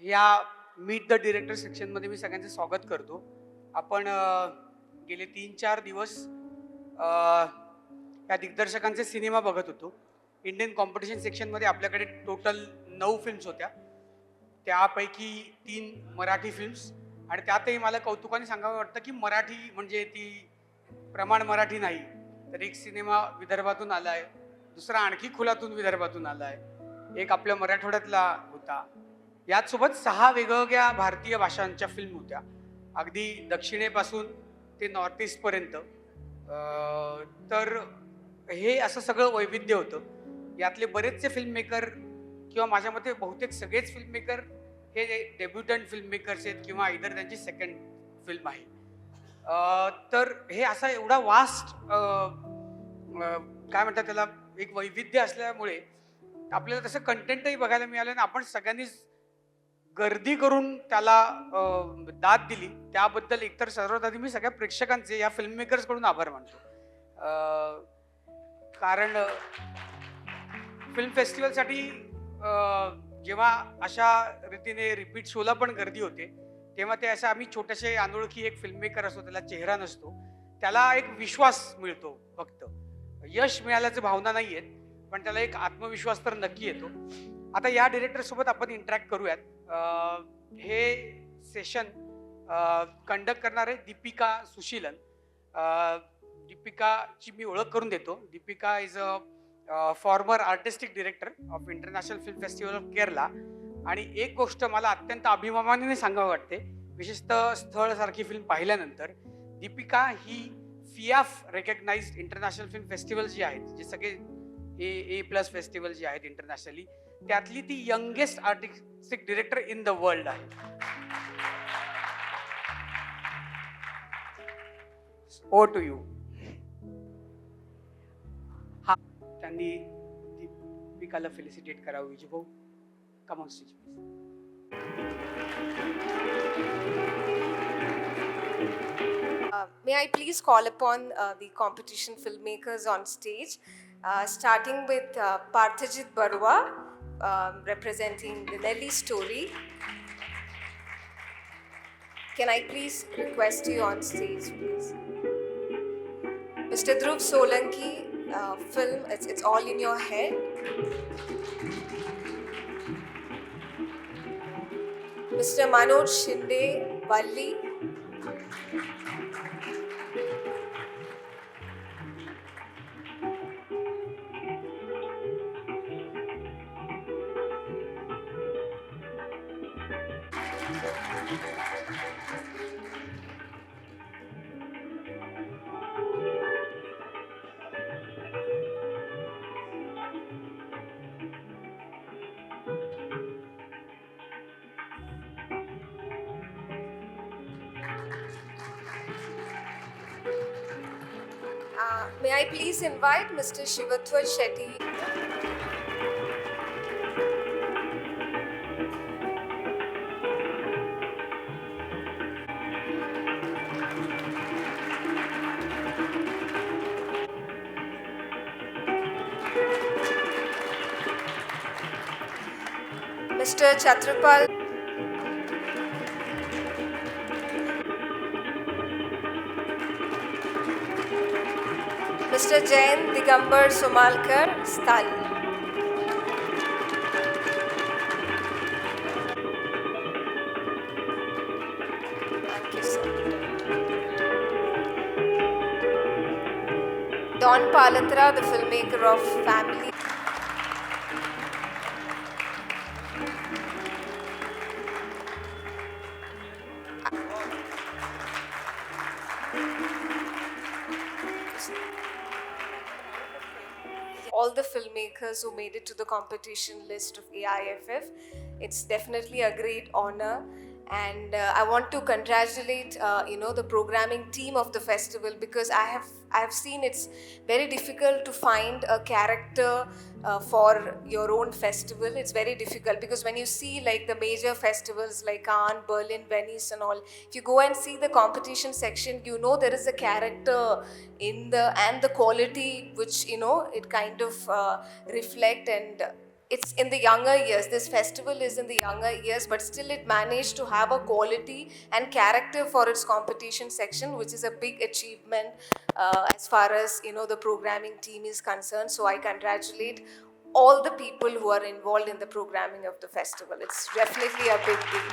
या meet the director सेक्शनमध्ये मी सगळ्यांचं स्वागत करतो. आपण गेले 3-4 दिवस या दिग्दर्शकांचे सिनेमा बघत होतो. इंडियन कॉम्पिटिशन सेक्शनमध्ये आपल्याकडे टोटल 9 फिल्म्स होत्या. त्यापैकी 3 मराठी फिल्म्स आणि त्यातही मला कौतुकाने सांगावं वाटतं की मराठी म्हणजे ती प्रमाण मराठी नाही, तर एक सिनेमा विदर्भातून आला आहे, दुसरा आणखी खोलातून विदर्भातून आला आहे, एक आपल्या मराठवाड्यातला होता. याचसोबत 6 वेगवेगळ्या भारतीय भाषांच्या फिल्म होत्या, अगदी दक्षिणेपासून ते नॉर्थ ईस्टपर्यंत. तर हे असं सगळं वैविध्य होतं. यातले बरेचसे फिल्म मेकर किंवा माझ्या मते बहुतेक सगळेच फिल्म मेकर हे डेब्युटंट फिल्म मेकर्स आहेत किंवा इतर त्यांची सेकंड फिल्म आहे. तर हे असा एवढा वास्ट काय म्हणतात त्याला, एक वैविध्य असल्यामुळे आपल्याला तसं कंटेंटही बघायला मिळालं आणि आपण सगळ्यांनीच गर्दी करून त्याला दाद दिली. त्याबद्दल एकतर सर्वात आधी मी सगळ्या प्रेक्षकांचे, या फिल्म मेकर्स कडून आभार मानतो. कारण फिल्म फेस्टिवलसाठी जेव्हा अशा रीतीने रिपीट शोला पण गर्दी होते, तेव्हा ते असं आम्ही छोटेसे अनोळखी एक फिल्म मेकर असतो, त्याला चेहरा नसतो, त्याला एक विश्वास मिळतो. फक्त यश मिळाल्याची भावना नाही आहेत, पण त्याला एक आत्मविश्वास तर नक्की येतो. आता या डिरेक्टर सोबत आपण इंटरॅक्ट करूयात. हे सेशन कंडक्ट करणार आहे दीपिका सुशीलन. दीपिकाची मी ओळख करून देतो. Deepika is a former artistic director of international film festival of Kerala. आणि एक गोष्ट मला अत्यंत अभिमानाने सांगावं वाटते, विशेषतः स्थळसारखी फिल्म पाहिल्यानंतर. दीपिका ही फियाफ रेकग्नाइज्ड इंटरनॅशनल फिल्म फेस्टिवल जी आहेत, जे सगळे A+ फेस्टिवल जे आहेत इंटरनॅशनली, त्यातली ती youngest artistic director in the world आहे. Over to you. हा, त्यांनी दीपिकाला फेलिसिटेट करावं. Viju bhau, come on stage please. May I please call upon the competition filmmakers on stage, starting with Parthajit Barua, representing the Nelly story. Can I please request you on stage, please? Mr. Dhruv Solanki, film It's All in Your Head. Mr. Manoj Shinde, Valli. May I please invite Mr. Shivathwaj Shetty. Mr. Chatrapal. Mr. Jain Digambar Somalkar, Stal. Thank you, sir. Don Palatra, the filmmaker of Family. All the filmmakers who made it to the competition list of AIFF. It's definitely a great honor, and I want to congratulate the programming team of the festival, because I have seen it's very difficult to find a character for your own festival. It's very difficult because when you see like the major festivals like Cannes, Berlin, Venice and all, if you go and see the competition section, you know there is a character in the quality which it kind of reflect, and it's in the younger years. This festival is in the younger years, but still it managed to have a quality and character for its competition section, which is a big achievement as far as the programming team is concerned. So I congratulate all the people who are involved in the programming of the festival. It's definitely a big deal.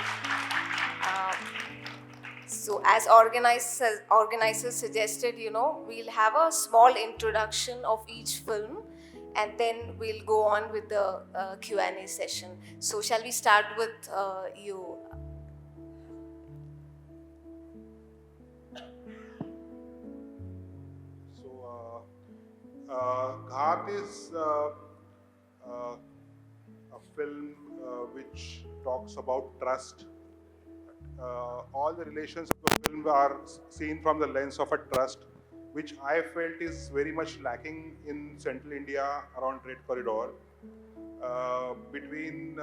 So as organizers suggested, we'll have a small introduction of each film, and then we'll go on with the Q&A session. So shall we start with you? So, Ghat is a film which talks about trust. All the relations of the film are seen from the lens of a trust, which I felt is very much lacking in Central India around Red Corridor, between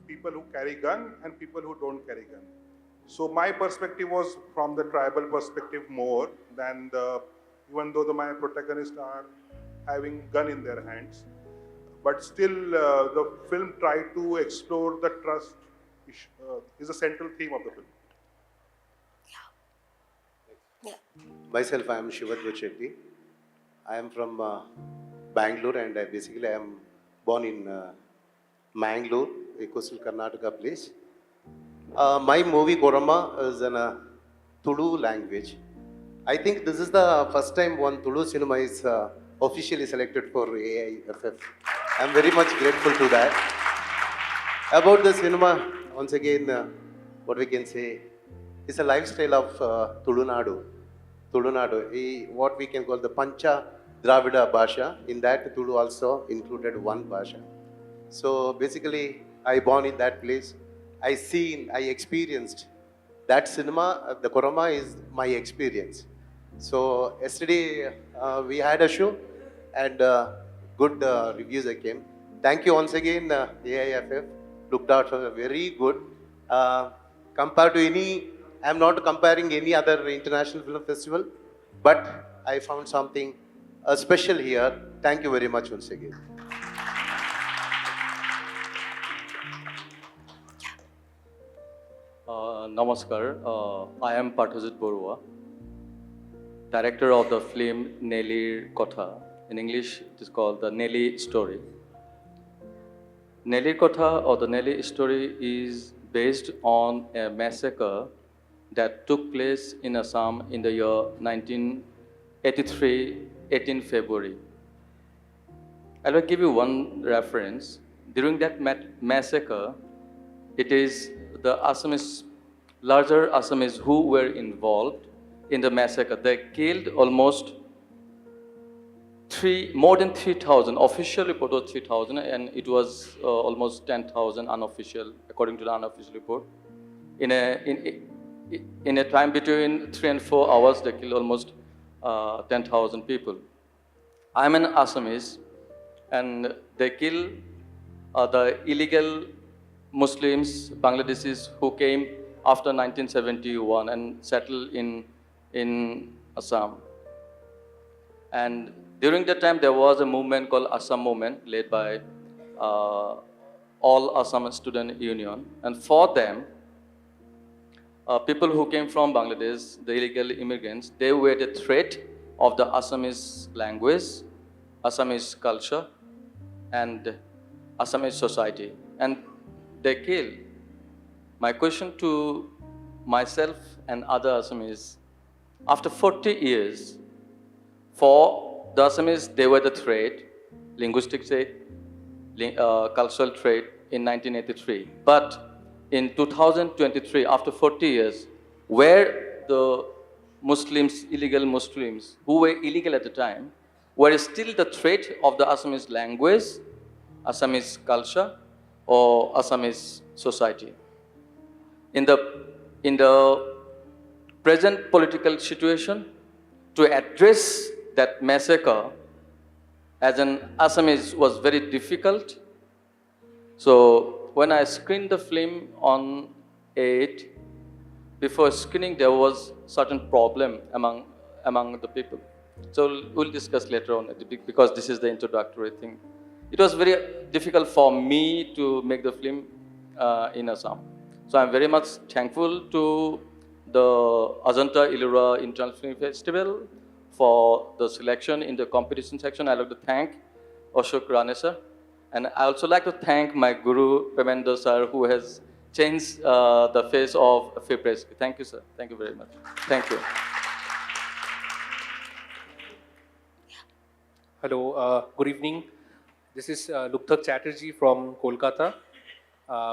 people who carry gun and people who don't carry gun. So my perspective was from the tribal perspective more than even though my protagonists are having gun in their hands. But still, the film tried to explore the trust is a central theme of the film. Yeah. Myself, I am Shivadva Chetty. I am from Bangalore, and basically I am born in Mangalore, a coastal Karnataka place. My movie Korama is in a Tulu language. I think this is the first time one Tulu cinema is officially selected for AIFF. I am very much grateful to that. About the cinema, once again, what we can say, it's a lifestyle of Tulunadu. Tulunadu, what we can call the Pancha Dravida Bhasha. In that, Tulu also included one Bhasha. So basically, I born in that place. I experienced that cinema. The Korama is my experience. So yesterday we had a show, and good reviews came. Thank you once again, AIFF. Looked out for very good. Compared to I'm not comparing any other international film festival, but I found something special here. Thank you very much once again. Namaskar. I am Pathajit Borua, director of the film Nelly Kotha. In English, it is called the Nelly Story. Nelly Kotha, or the Nelly Story, is based on a massacre that took place in Assam in the year 1983, 18 February. I will give you one reference. During that massacre, it is the larger Assamese who were involved in the massacre. They killed almost more than 3,000. Official report was 3,000, and it was almost 10,000 unofficial, according to the unofficial report. In a time between 3 and 4 hours, they killed almost 10,000 people. I'm an Assamese, and they kill the illegal Muslims, Bangladeshis, who came after 1971 and settled in Assam. And during that time, there was a movement called Assam Movement, led by all Assam Student Union. And for them, people who came from Bangladesh, the illegal immigrants, they were the threat of the Assamese language, Assamese culture, and Assamese society. And they killed. My question to myself and other Assamese, after 40 years, for the Assamese, they were the threat, linguistic threat, cultural threat in 1983. But in 2023, after 40 years, where the Muslims, illegal Muslims, who were illegal at the time, were still the threat of the Assamese language, Assamese culture, or Assamese society. In the present political situation, to address that massacre as an Assamese was very difficult. So when I screened the film on 8, before screening there was certain problem among the people. So we'll discuss later on, because this is the introductory thing. it was very difficult for me to make the film in Assam. So I'm very much thankful to the Ajanta Ellora International Film Festival for the selection in the competition section. I'd like to thank Ashok Rane sir. And I also like to thank my guru, Pemendra sir, who has changed the face of film press. Thank you, sir. Thank you very much. Thank you. Hello, good evening. This is Luptak Chatterjee from Kolkata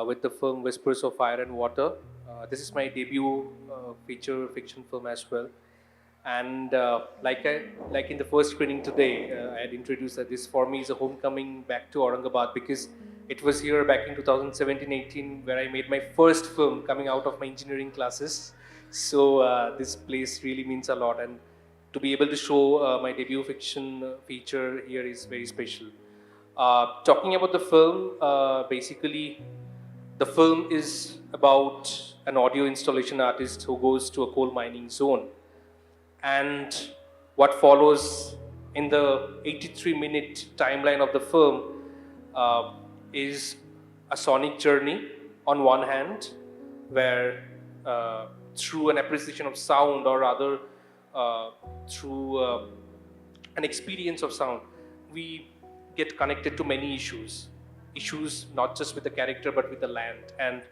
with the film Whispers of Fire and Water. This is my debut feature fiction film as well. And like in the first screening today, I had introduced that this for me is a homecoming back to Aurangabad, because it was here back in 2017-18 where I made my first film coming out of my engineering classes. So this place really means a lot, and to be able to show my debut fiction feature here is very special. Talking about the film, basically the film is about an audio installation artist who goes to a coal mining zone. And what follows in the 83-minute timeline of the film is a sonic journey on one hand, where through an appreciation of sound, or rather through an experience of sound, we get connected to many issues not just with the character but with the land, and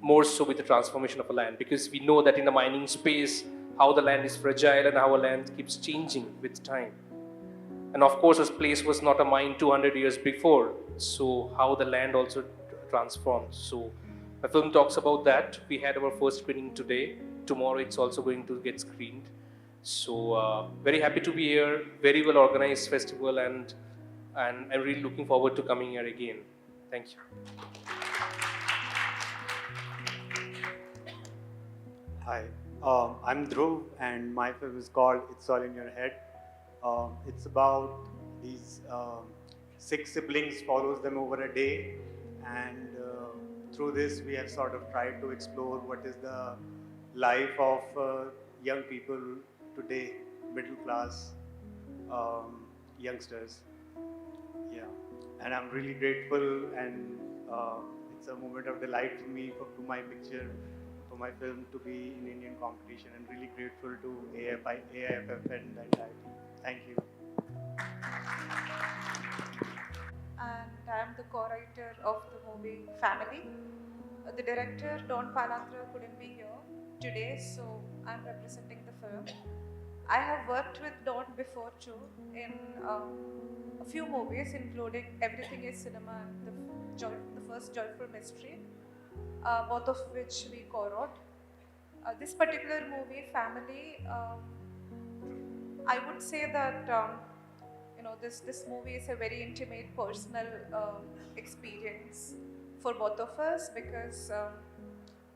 more so with the transformation of a land, because we know that in the mining space how the land is fragile and how a land keeps changing with time. And of course, this place was not a mine 200 years before, so how the land also transformed. So my film talks about that. We had our first screening today. Tomorrow it's also going to get screened. So very happy to be here. Very well organized festival, and I'm really looking forward to coming here again. Thank you. Hi, I'm Dhruv, and my film is called It's All in Your Head. It's about these 6 siblings, follows them over a day, and through this we have sort of tried to explore what is the life of young people today, middle class youngsters. Yeah, and I'm really grateful, and it's a moment of delight for me, for my picture, for my film to be in Indian competition, and really grateful to AIFF and the entire team. Thank you. And I am the co-writer of the movie Family. The director, Don Palatra, couldn't be here today, so I'm representing the film. I have worked with Don before too in a few movies, including Everything is Cinema and the first Joyful Mystery, both of which we co-wrote. This particular movie, Family, I would say that this movie is a very intimate, personal experience for both of us, because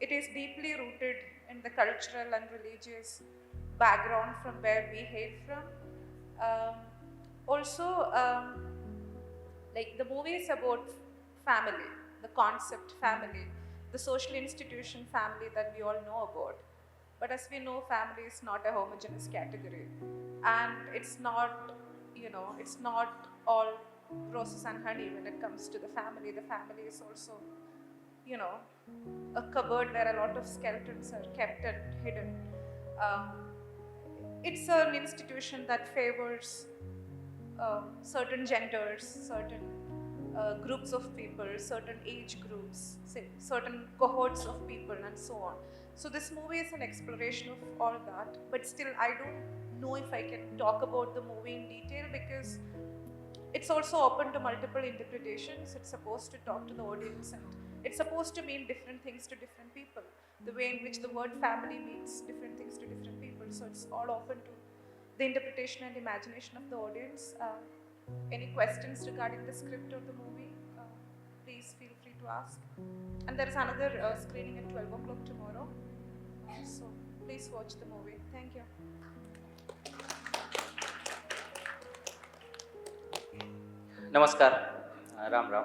it is deeply rooted in the cultural and religious background from where we hail from. Also, like the movie is about family, the concept family, the social institution family that we all know about. But as we know, family is not a homogeneous category, and it's not, it's not all roses and honey when it comes to the family. The family is also, a cupboard where a lot of skeletons are kept and hidden. It's an institution that favors certain genders, certain groups of people, certain age groups, certain cohorts of people, and so on. So this movie is an exploration of all that, but still I don't know if I can talk about the movie in detail, because it's also open to multiple interpretations. It's supposed to talk to the audience, and it's supposed to mean different things to different people. The way in which the word family means different things to different people. So it's all open to the interpretation and imagination of the audience. Any questions regarding the script or the movie, please feel free to ask. And there is another screening at 12 o'clock tomorrow. So please watch the movie. Thank you. Namaskar, Ram Ram.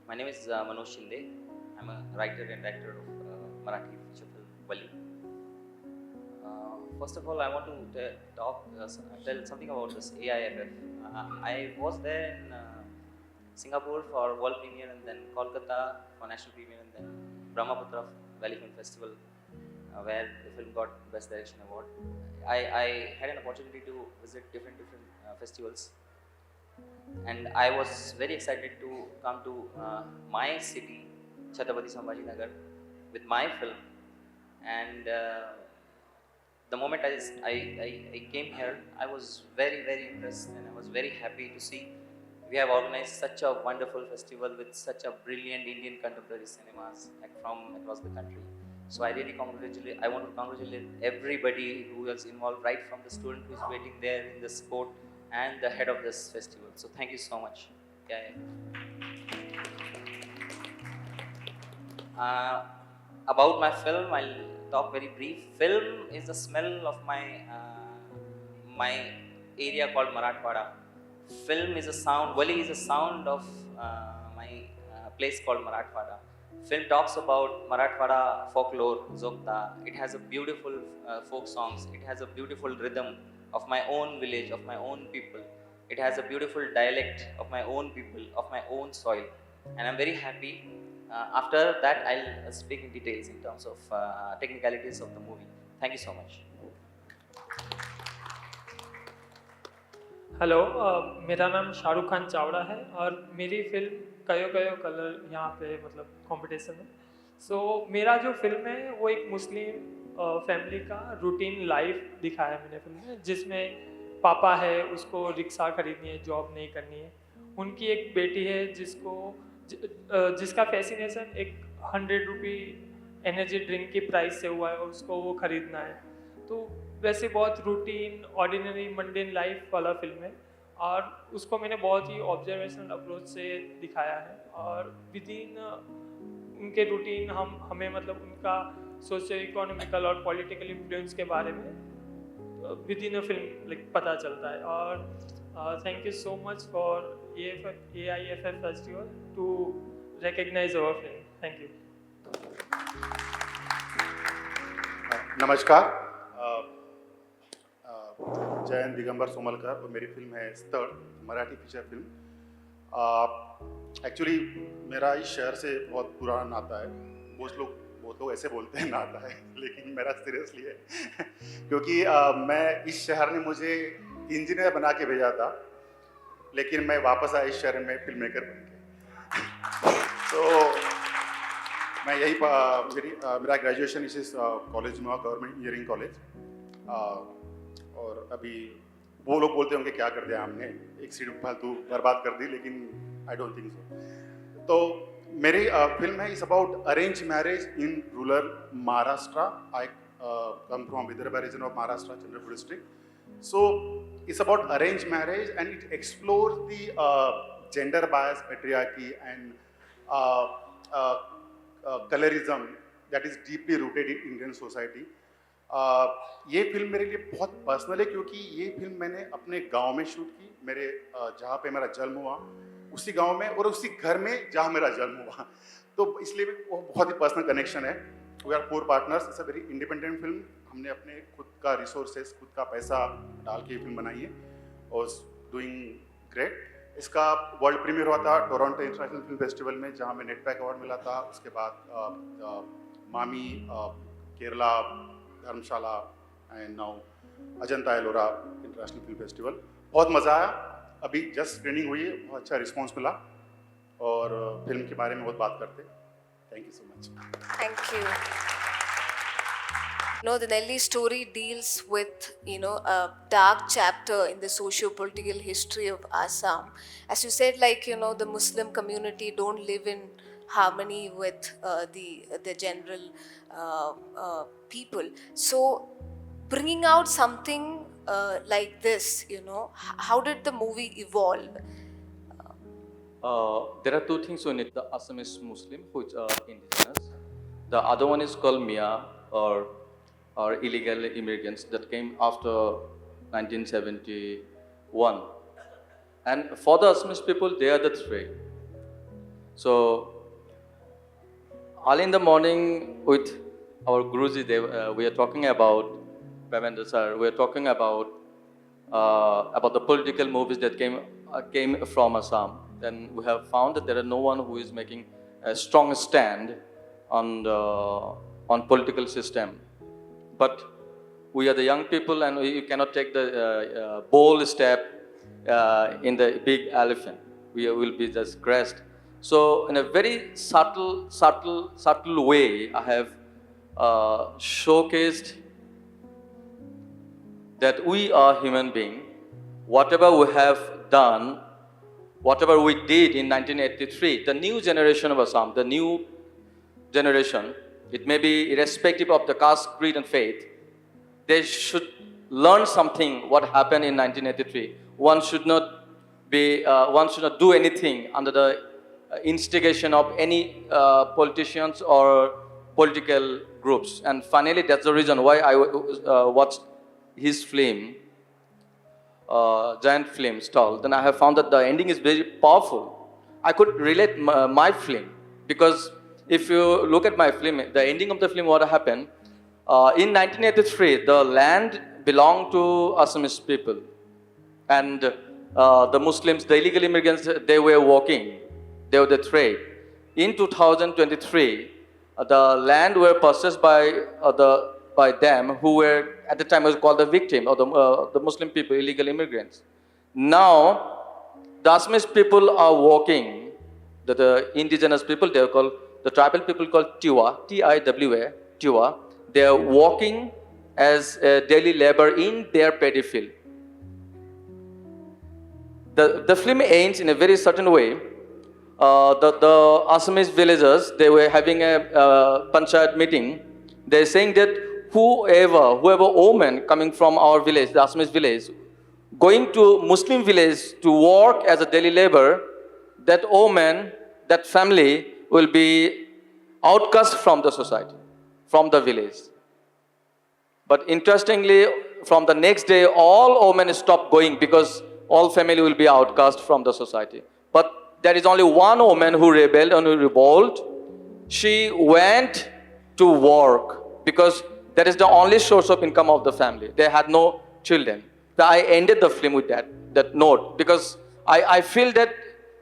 My name is Manoj Shinde. I'm a writer and actor of Marathi feature film Wali. First of all, I want to tell something about this AIFF. I was there in Singapore for world premiere, and then Kolkata for national premiere, and then Brahmaputra Valley Film Festival, where the film got Best Direction Award. I had an opportunity to visit different festivals, and I was very excited to come to my city, Chhatrapati Sambhaji Nagar, with my film. And the moment I came here, I was very impressed, and I was very happy to see we have organized such a wonderful festival with such a brilliant Indian contemporary cinemas from across the country. So I want to congratulate everybody who was involved, right from the student who is waiting there in the sport and the head of this festival. So thank you so much. About my film, I'll talk very brief. Film is the smell of my area called Marathwada. Film is a sound. Wali is a sound of my place called Marathwada. Film talks about Marathwada folklore, Zogta. It has a beautiful folk songs. It has a beautiful rhythm of my own village, of my own people. It has a beautiful dialect of my own people, of my own soil. And I'm very happy. After that, I'll speak in details in terms of technicalities of the movie. Thank you so much. Hello मेरा नाम शाहरुख खान चावड़ा है और मेरी film कयो कयो colour यहाँ पे मतलब कंपटीशन में। सो मेरा जो फिल्म है वो एक मुस्लिम फैमिली का रूटीन लाइफ दिखाया है मैंने फिल्म में, जिसमें पापा है उसको रिक्शा खरीदनी है, जॉब नहीं करनी है। उनकी एक बेटी है जिसका फैसिनेशन एक 100 रुपी एनर्जी ड्रिंक की प्राइस से हुआ है और उसको वो खरीदना है। तो वैसे बहुत रूटीन ऑर्डिनरी मंडेन लाइफ वाला फिल्म है और उसको मैंने बहुत ही ऑब्जर्वेशनल अप्रोच से दिखाया है और विद इन उनके रूटीन हमें मतलब उनका सोशियो इकोनॉमिकल और पॉलिटिकल इन्फ्लुएंस के बारे में within a film like पता चलता है। और thank you so much for AIFF festival to recognise our film. Thank you. नमस्कार, जयंत दिगंबर सोमलकर और मेरी फिल्म है स्तड़, मराठी फीचर फिल्म। एक्चुअली मेरा इस शहर से बहुत पुराना नाता है। बहुत लोग ऐसे बोलते हैं नाता है, लेकिन मेरा सीरियसली है क्योंकि मैं इस शहर ने मुझे इंजीनियर बना के भेजा था, लेकिन मैं वापस आया इस शहर में फिल्म मेकर बन के। तो मैं यही मेरा ग्रेजुएशन इस कॉलेज में हुआ, गवर्नमेंट इंजीनियरिंग कॉलेज। और अभी वो लोग बोलते होंगे क्या कर दिया हमने, एक सीट फालतू बर्बाद कर दी, लेकिन आई डोंट थिंक सो। तो मेरी फिल्म है is about arrange marriage in rural Maharashtra. I come from Vidarbha region of Maharashtra, Chandrapur district. So it's about arrange marriage and it explores the gender bias, patriarchy and colourism that is deeply rooted in Indian society. ये film मेरे लिए बहुत personal है क्योंकि ये film मैंने अपने गांव में शूट की, मेरे जहाँ पे मेरा जन्म हुआ उसी गांव में और उसी घर में जहाँ मेरा जन्म हुआ। तो इसलिए वो बहुत ही पर्सनल कनेक्शन है। We are 4 partners. It's a very independent film. हमने अपने खुद का रिसोर्सेस, खुद का पैसा डाल के फिल्म बनाई है और डूइंग ग्रेट। इसका वर्ल्ड प्रीमियर हुआ था टोरंटो इंटरनेशनल फिल्म फेस्टिवल में, जहाँ में नेटपैक अवार्ड मिला था। उसके बाद MAMI, Kerala, Dharamshala and now Ajanta Ellora international film festival. बहुत मज़ा आया। अभी जस्ट स्क्रीनिंग हुई है, बहुत अच्छा रिस्पांस मिला और फिल्म के बारे में बहुत बात करते। Thank you so much. Thank you. No, the Nelly story deals with, a dark chapter in the socio-political history of Assam. As you said, the Muslim community don't live in harmony with the general people. So, bringing out something like this, how did the movie evolve? There are 2 things we need. The Assamese Muslim, which are indigenous. The other one is called Mia, or illegal immigrants that came after 1971. And for the Assamese people, they are the 3. So, early in the morning with our Guruji, we are talking about, Pavendra sir, we are talking about the political movies that came from Assam. then we have found that there are no one who is making a strong stand on political system. But we are the young people, and we cannot take the bold step in the big elephant. We will be just crushed. So in a very subtle way, I have showcased that we are human beings. Whatever we have done, whatever we did in 1983, the new generation of Assam, the new generation, it may be irrespective of the caste, creed and faith, they should learn something what happened in 1983. One should not do anything under the instigation of any politicians or political groups. And finally, that's the reason why I watched his film, giant film stall. Then I have found that the ending is very powerful. I could relate my film, because if you look at my film, the ending of the film, what happened, in 1983, the land belonged to Assamese people. And the Muslims, the illegal immigrants, they were walking, they were the trade. In 2023, the land were purchased by them who were, at the time was called the victim, or the Muslim people, illegal immigrants. Now, the Assamese people are walking, the indigenous people, they are called, the tribal people called Tiwa, T-I-W-A, Tiwa. They are walking as daily labor in their paddy field. The film ends in a very certain way. The Assamese villagers, they were having a panchayat meeting. They're saying that whoever woman coming from our village, the Assamese village, going to Muslim village to work as a daily labor, that woman, that family will be outcast from the society, from the village. But interestingly, from the next day, all women stop going because all family will be outcast from the society. But there is only one woman who rebelled and who revolted. She went to work because that is the only source of income of the family. They had no children. So I ended the film with that note, because I feel that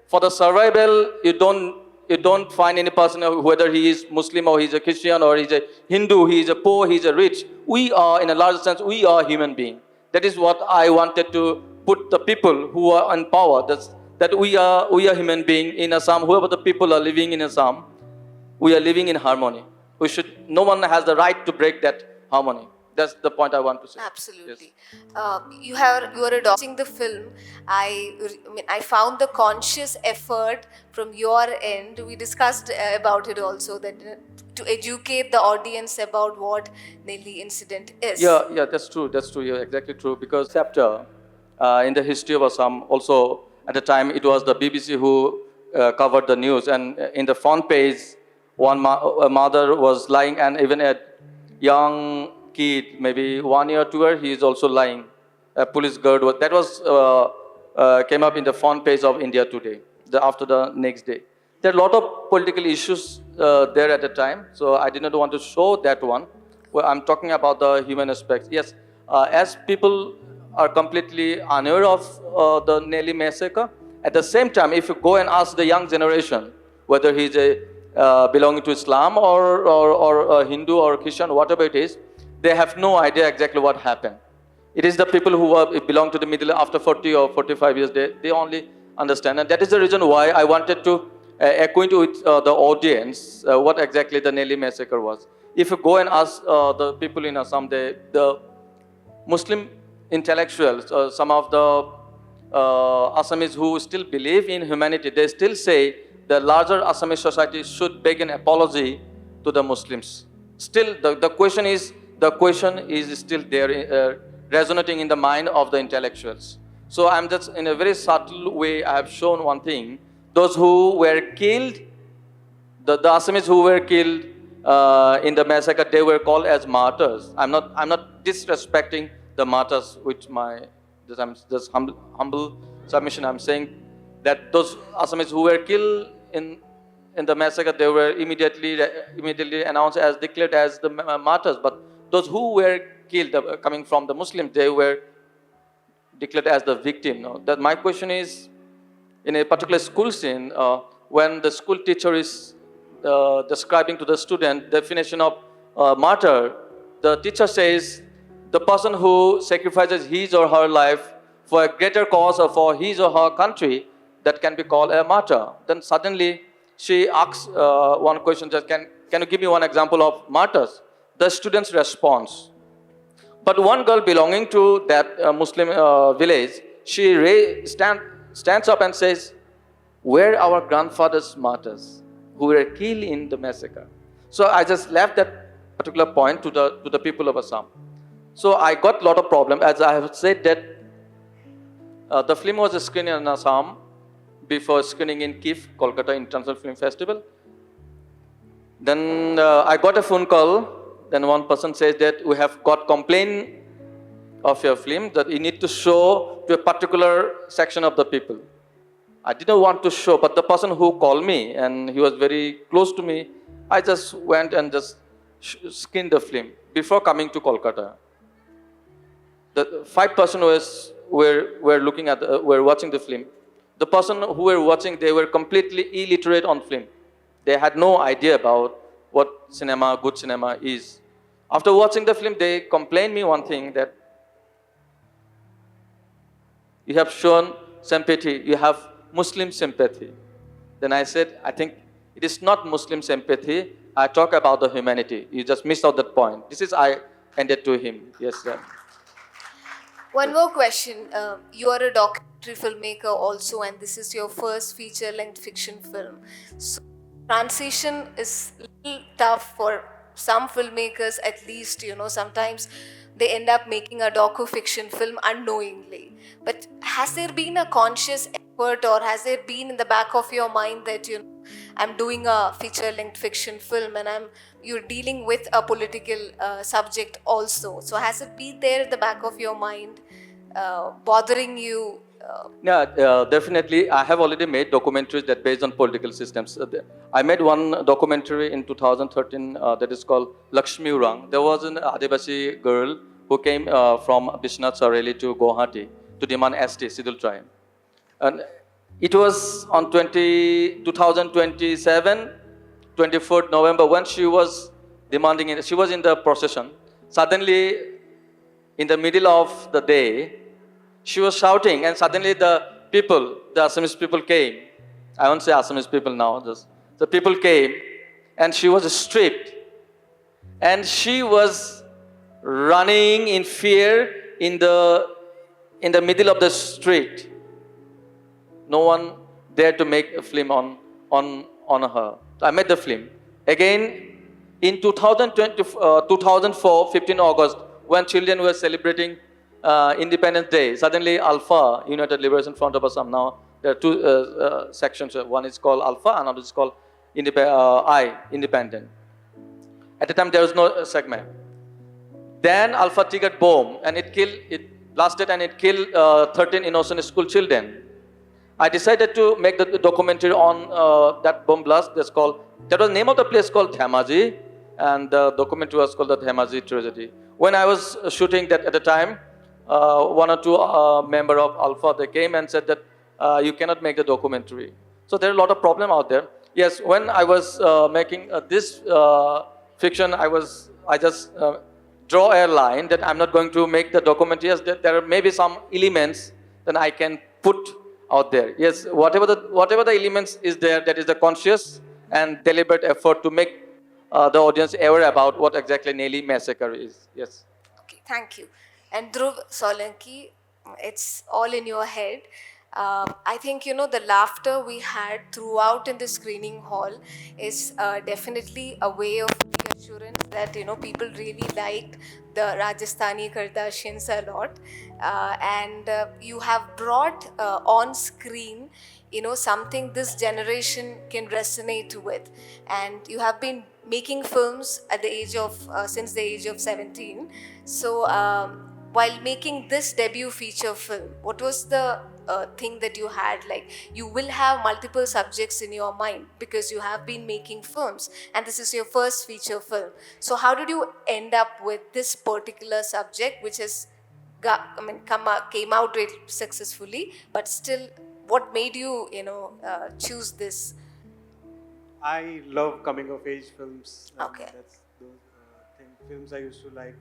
for the survival, you don't find any person, whether he is Muslim or he's a Christian or he's a Hindu, he is a poor, he's a rich. We are, in a larger sense, we are human beings. That is what I wanted to put the people who are in power, that we are human beings in Assam. Whoever the people are living in Assam, we are living in harmony. No one has the right to break that harmony. That's the point I want to say. Absolutely. Yes. You are adopting the film. I found the conscious effort from your end. We discussed about it also, that to educate the audience about what Nelly incident is. Yeah, that's true. You're exactly true. Because chapter in the history of Assam, also at the time it was the BBC who covered the news, and in the front page, a mother was lying, and even a young kid, maybe 1 year, 2 years, he is also lying. A police guard that was came up in the front page of India Today. After the next day, there are a lot of political issues there at the time. So I did not want to show that one. Well, I'm talking about the human aspects. Yes, as people are completely unaware of the Nelly massacre. At the same time, if you go and ask the young generation whether he's belonging to Islam or Hindu or Christian, whatever it is, they have no idea exactly what happened. It is the people who belong to the middle after 40 or 45 years, they only understand. And that is the reason why I wanted to acquaint with the audience what exactly the Nelly massacre was. If you go and ask the people in Assam, the Muslim intellectuals, some of the Assamese who still believe in humanity, they still say the larger Assamese society should beg an apology to the Muslims. Still, the question is still there, resonating in the mind of the intellectuals. So I'm just, in a very subtle way, I have shown one thing. Those who were killed, the Assamese who were killed in the massacre, they were called as martyrs. I'm not disrespecting the martyrs, which just humble submission. I'm saying that those Assamese who were killed in the massacre, they were immediately announced as, declared as the martyrs. But those who were killed coming from the Muslims, they were declared as the victim. No? That my question is, in a particular school scene, when the school teacher is describing to the student definition of martyr, the teacher says the person who sacrifices his or her life for a greater cause or for his or her country, that can be called a martyr. Then suddenly she asks one question, just can you give me one example of martyrs? The student's response. But one girl belonging to that Muslim village, she stands up and says, were our grandfathers martyrs who were killed in the massacre? So I just left that particular point to the people of Assam. So I got a lot of problem. As I have said that the film was screened in Assam before screening in KIFF, Kolkata International Film Festival. Then I got a phone call. Then one person says that we have got complaint of your film that you need to show to a particular section of the people. I didn't want to show, but the person who called me, and he was very close to me, I just went and just screened the film before coming to Kolkata. The 5 persons were looking at, were watching the film. The person who were watching, they were completely illiterate on film. They had no idea about what cinema, good cinema is. After watching the film, they complained me one thing, that you have shown sympathy, you have Muslim sympathy. Then I said, I think it is not Muslim sympathy, I talk about the humanity. You just missed out that point. This is I ended to him. Yes, sir. One more question. You are a documentary filmmaker also, and this is your first feature-length fiction film. So transition is a little tough for some filmmakers, at least, sometimes they end up making a docu-fiction film unknowingly. But has there been a conscious effort, or has there been in the back of your mind that, I'm doing a feature-length fiction film and you're dealing with a political subject also. So has it been there at the back of your mind, bothering you? Yeah, definitely. I have already made documentaries that based on political systems. I made one documentary in 2013 that is called Lakshmi Urang. There was an Adivasi girl who came from Bishnath Sareli to Guwahati to demand ST, Sidul tribe. And it was on 2027, 24th November, when she was demanding it. She was in the procession. Suddenly, in the middle of the day, she was shouting, and suddenly the Assamese people came. I won't say Assamese people now, just the people came, and she was stripped. And she was running in fear in the middle of the street. No one dared to make a film on her. I made the film. Again, in 2004, 15 August, when children were celebrating Independence Day, suddenly Alpha, United Liberation Front of Assam, now there are 2 sections. One is called Alpha, another is called Independent. At the time, there was no segment. Then Alpha triggered bomb, and it blasted and it killed 13 innocent school children. I decided to make the documentary on that bomb blast. That was the name of the place called Dhemaji, and the documentary was called the Dhemaji tragedy. When I was shooting that at the time, 1 or 2 member of Alpha, they came and said that you cannot make the documentary. So there are a lot of problem out there. Yes, when I was making this fiction, I just draw a line that I'm not going to make the documentary. Yes, there are maybe some elements that I can put out there. Yes, whatever the elements is there, that is the conscious and deliberate effort to make the audience aware about what exactly Nelly massacre is. Yes. Okay, thank you. And Dhruv Solanki, it's all in your head. I think, the laughter we had throughout in the screening hall is definitely a way of reassurance that, people really liked the Rajasthani Kardashians a lot. And you have brought on screen, something this generation can resonate with. And you have been making films at the age of, since the age of 17. So, while making this debut feature film, what was the thing that you had? Like, you will have multiple subjects in your mind because you have been making films and this is your first feature film. So how did you end up with this particular subject, which has came out very successfully, but still, what made you, choose this? I love coming of age films. Okay. That's those films I used to like.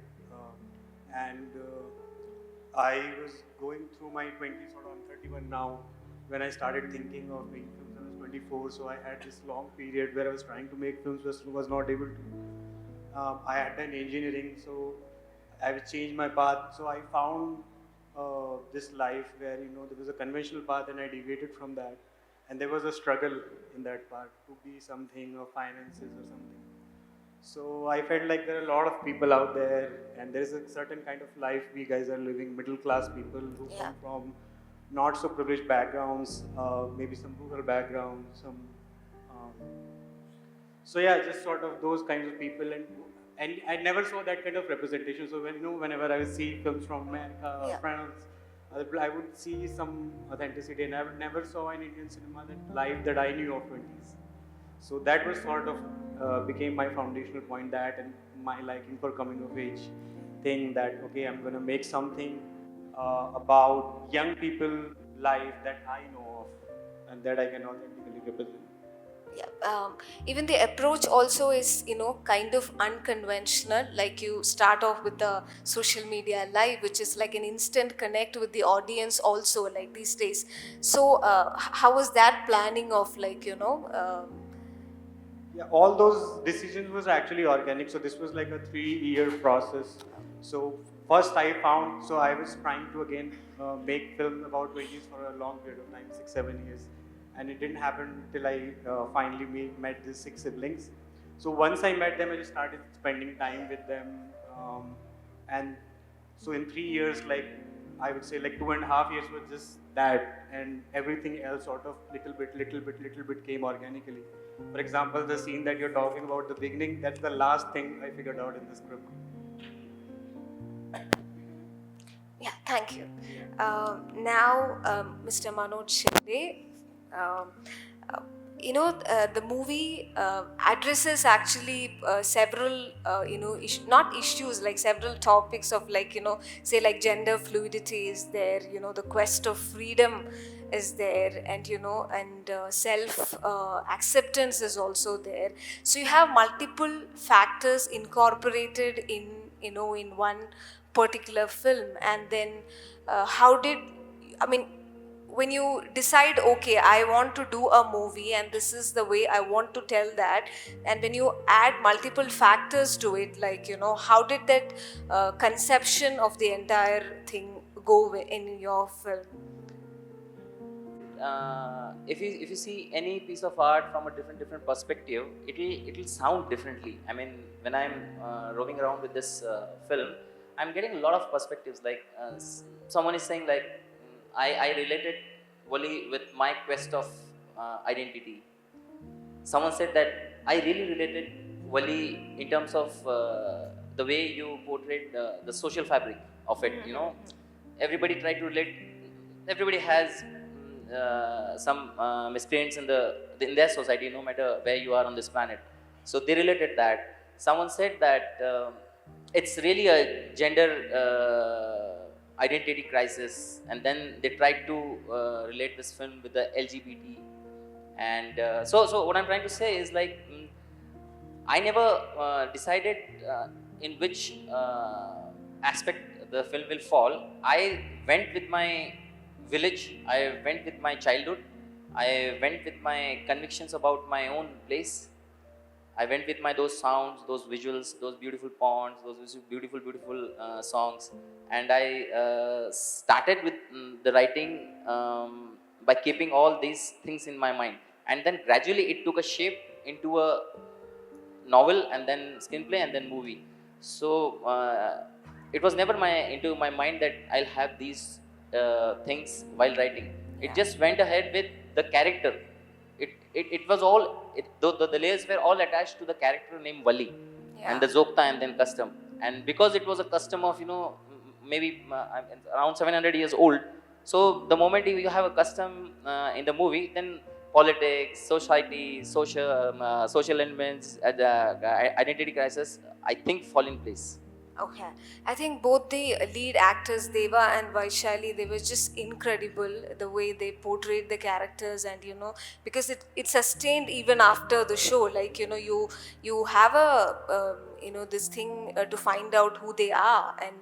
I was going through my 20s, sort of, I'm 31 now, when I started thinking of making films. I was 24, so I had this long period where I was trying to make films, but was not able to. I had done engineering, so I would change my path. So I found this life where there was a conventional path, and I deviated from that, and there was a struggle in that path to be something or finances or something. So I felt like there are a lot of people out there, and there is a certain kind of life we guys are living, middle class people who come from not so privileged backgrounds, maybe some rural backgrounds, some. So yeah, just sort of those kinds of people, and I never saw that kind of representation. So whenever I would see films from America or France, I would see some authenticity, and I would never saw in Indian cinema that life that I knew of 20s. So that was sort of became my foundational point, that and my liking for coming of age thing, that okay, I'm going to make something about young people life that I know of and that I can authentically represent. Yeah, even the approach also is, kind of unconventional. Like you start off with the social media live, which is like an instant connect with the audience also, like these days. So how was that planning of, like, Yeah, all those decisions was actually organic. So this was like a 3-year process. So first I found, so I was trying to again make film about 20s for a long period of time, 6-7 years. And it didn't happen till I finally met these 6 siblings. So once I met them, I just started spending time with them. And so in 3 years, like I would say like 2.5 years was just that, and everything else sort of little bit came organically. For example, the scene that you're talking about, the beginning, that's the last thing I figured out in the script. Yeah, thank you. Now, Mr. Manoj Shinde, the movie addresses actually several, not issues, like several topics of, like, say like gender fluidity is there, the quest of freedom is there, and self acceptance is also there. So you have multiple factors incorporated in one particular film. And then when you decide, okay, I want to do a movie and this is the way I want to tell that, and when you add multiple factors to it, like, how did that conception of the entire thing go in your film? If you see any piece of art from a different perspective, it'll sound differently. I mean, when I'm roaming around with this film, I'm getting a lot of perspectives. Like someone is saying, like, I related Wally with my quest of identity. Someone said that I really related Wally in terms of the way you portrayed the social fabric of it. Everybody tried to relate. Everybody has some miscreants in their society, no matter where you are on this planet. So they related that. Someone said that it's really a gender identity crisis, and then they tried to relate this film with the LGBT. And so what I'm trying to say is, like, I never decided in which aspect the film will fall. I went with my village, I went with my childhood, I went with my convictions about my own place. I went with those sounds, those visuals, those beautiful ponds, those beautiful songs, and I started with the writing by keeping all these things in my mind, and then gradually it took a shape into a novel, and then screenplay, and then movie. So it was never into my mind that I'll have these things while writing. It just went ahead with the character. It was all, the layers were all attached to the character named Wali, and the Zokta, and then custom. And because it was a custom of, maybe around 700 years old, so the moment you have a custom in the movie, then politics, society, social elements, identity crisis, I think fall in place. Okay, I think both the lead actors Deva and Vaishali, they were just incredible the way they portrayed the characters, and because it sustained even after the show. Like you have a this thing to find out who they are, and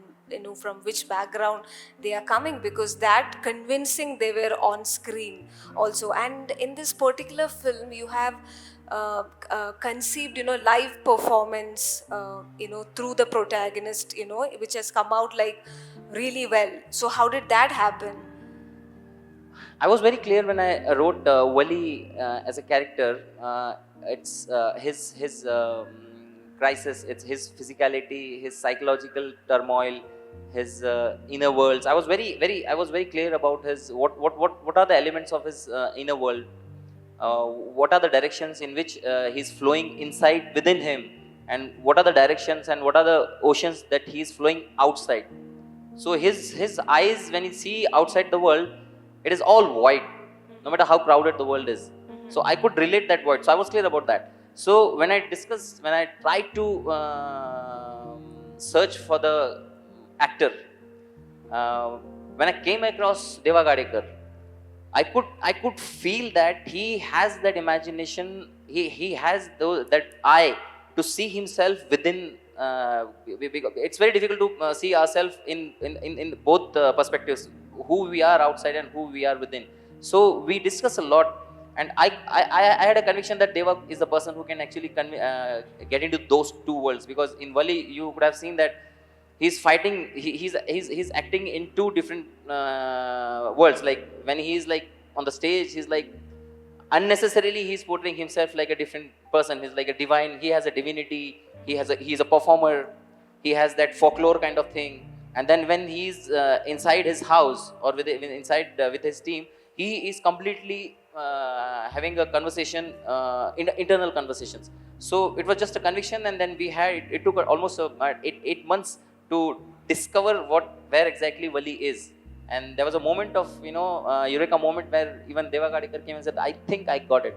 from which background they are coming, because that convincing they were on screen also. And in this particular film you have conceived live performance through the protagonist, which has come out like really well. So how did that happen? I was very clear when I wrote Wali as a character. It's his crisis. It's his physicality, his psychological turmoil, his inner worlds. I was very clear about his what are the elements of his inner world. What are the directions in which he's flowing inside within him, and what are the directions and what are the oceans that he's flowing outside. So his eyes, when he see outside the world, it is all void, no matter how crowded the world is. So I could relate that void. So I was clear about that. So when I tried to search for the actor, uh, when I came across Deva Gadekar, I could feel that he has that imagination. He has that eye to see himself within. It's very difficult to see ourselves in both perspectives, who we are outside and who we are within. So we discuss a lot, and I had a conviction that Deva is the person who can actually get into those two worlds, because in Wali you could have seen that he's fighting, he's acting in two different worlds. Like when he's like on the stage, he's like unnecessarily he's portraying himself like a different person. He's like a divine, he has a divinity, he's a performer, he has that folklore kind of thing. And then when he's inside his house or inside with his team, he is completely having a conversation, internal conversations. So it was just a conviction, and then we had it took almost 8 months to discover where exactly Wali is. And there was a moment of eureka moment where even Deva Gadekar came and said, I think I got it.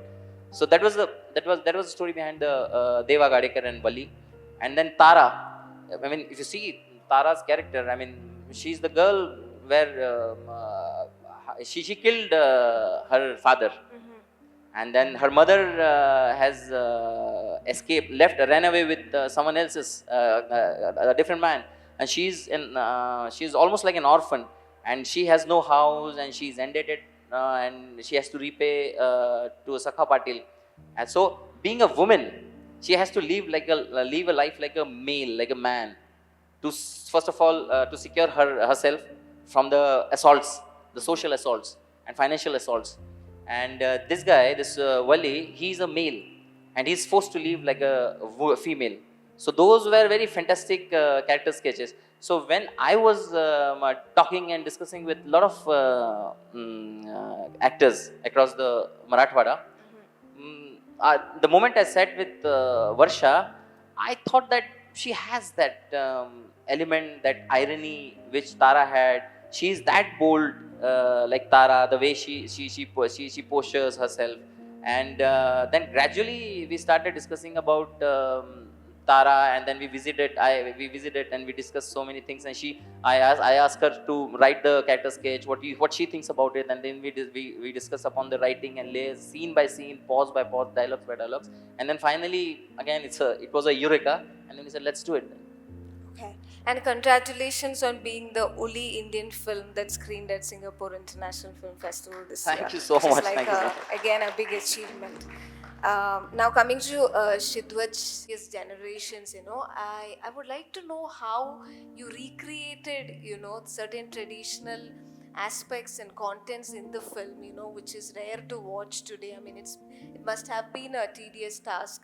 So that was the story behind the Deva Gadekar and Wali. And then Tara, I mean, if you see Tara's character, I mean, she's the girl where she killed her father, and then her mother has escaped, ran away with someone else's, a different man, and she's almost like an orphan, and she has no house, and she's indebted, and she has to repay to Sakha Patil. And so, being a woman, she has to live a life like a male, like a man, to first of all to secure herself from the assaults, the social assaults and financial assaults. And this guy, this Wali, he's a male, and he's forced to live like a female. So those were very fantastic character sketches. So when I was talking and discussing with a lot of actors across the Marathwada, the moment I sat with Varsha, I thought that she has that element, that irony which Tara had. She's that bold, like Tara, the way she postures herself. And then gradually we started discussing about Tara, and then we visited and we discussed so many things. And I asked her to write the character sketch, what she thinks about it, and then we discuss upon the writing and layers, scene by scene, pause by pause, dialogues by dialogues. And then finally, again, it was a eureka, and then we said, let's do it. Okay. And congratulations on being the only Indian film that screened at Singapore International Film Festival this year. Thank you so Which is much. like Thank you so much. again, a big achievement. Now coming to Shidwaj's generations, I would like to know how you recreated, certain traditional aspects and contents in the film, which is rare to watch today. I mean, it must have been a tedious task.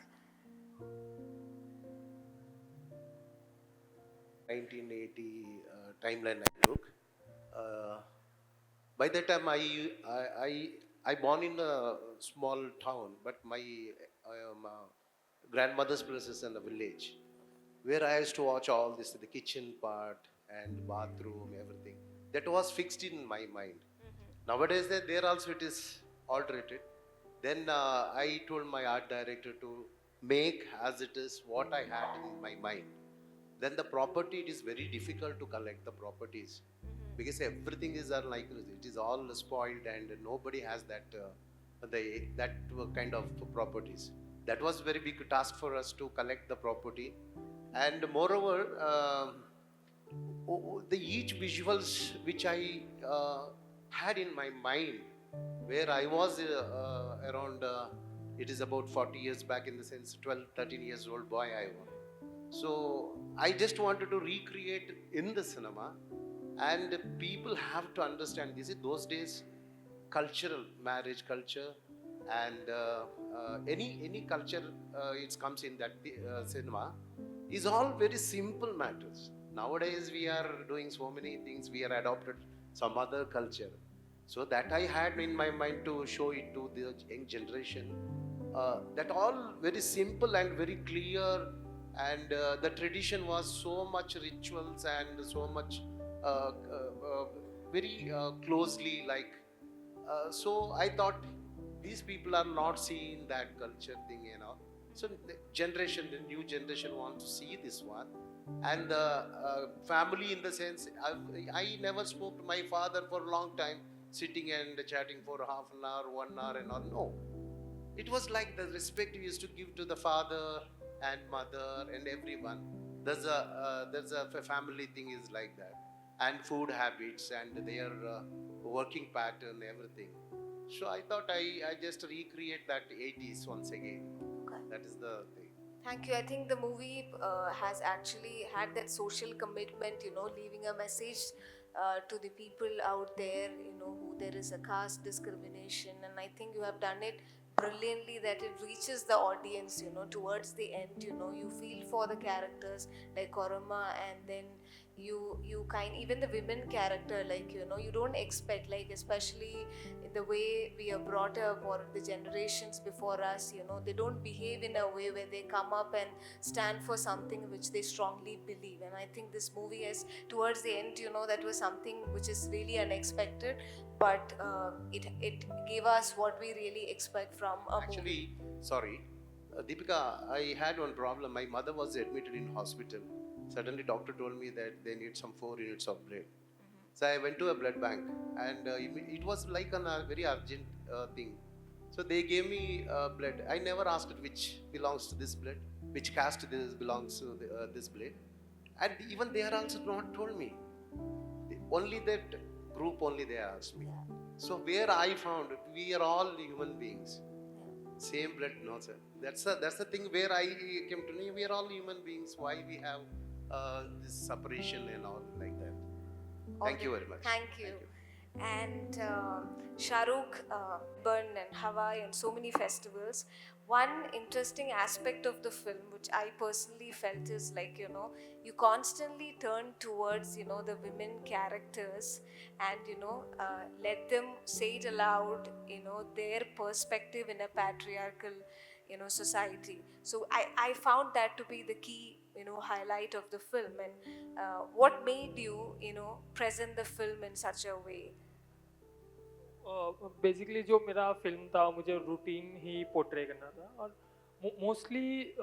1980 timeline I took. By that time, I born in a small town, but my grandmother's place is in a village, where I used to watch all this, the kitchen part and bathroom, everything. That was fixed in my mind. Nowadays, there also it is alterated. Then I told my art director to make as it is what I had in my mind. then the property, it is very difficult to collect the properties because everything is like it is all spoiled and nobody has that kind of properties. That was very big task for us to collect the property, and moreover, the each visuals which I had in my mind, where I was around, it is about 40 years back, in the sense 12, 13 years old boy I was. So I just wanted to recreate in the cinema, and people have to understand this. Those days, cultural marriage culture and any culture it comes in that cinema is all very simple matters. Nowadays we are doing so many things, we are adopted some other culture. So that I had in my mind to show it to the young generation, that all very simple and very clear, and the tradition was so much rituals and so much very closely like, so I thought these people are not seeing that culture thing, you know. So the new generation wants to see this one, and the family, in the sense, I never spoke to my father for a long time, sitting and chatting for half an hour, 1 hour, and all. No, it was like the respect we used to give to the father and mother and everyone. There's a family thing is like that, and food habits and their working pattern, everything. So I thought I just recreate that 80s once again. Okay. That is the thing. Thank you. I think the movie has actually had that social commitment, leaving a message to the people out there, who there is a caste discrimination. And I think you have done it brilliantly, that it reaches the audience, towards the end, you feel for the characters like Koroma, and then you even the women character, like, you don't expect, like, especially in the way we are brought up, or the generations before us, they don't behave in a way where they come up and stand for something which they strongly believe. And I think this movie is, towards the end, that was something which is really unexpected, but it gave us what we really expect from a movie. Actually, sorry, Deepika, I had one problem. My mother was admitted in hospital. Suddenly, doctor told me that they need some 4 units of blood. So I went to a blood bank, and it was like a very urgent thing. So they gave me blood. I never asked which belongs to this blood, which caste this belongs to this blood, and even they are also not told me. Only that group only they asked me. So where I found we are all human beings, same blood, no sir. That's the thing where I came to know we are all human beings. Why we have this separation and all like that. Thank you very much. Thank you. And Shahrukh, Bern and Hawaii and so many festivals. One interesting aspect of the film, which I personally felt, is like, you constantly turn towards, the women characters, and, let them say it aloud, their perspective in a patriarchal, society. So I found that to be the key, highlight of the film. And what made you, present the film in such a way? Basically जो मेरा film था, मुझे routine ही portray करना था, और mostly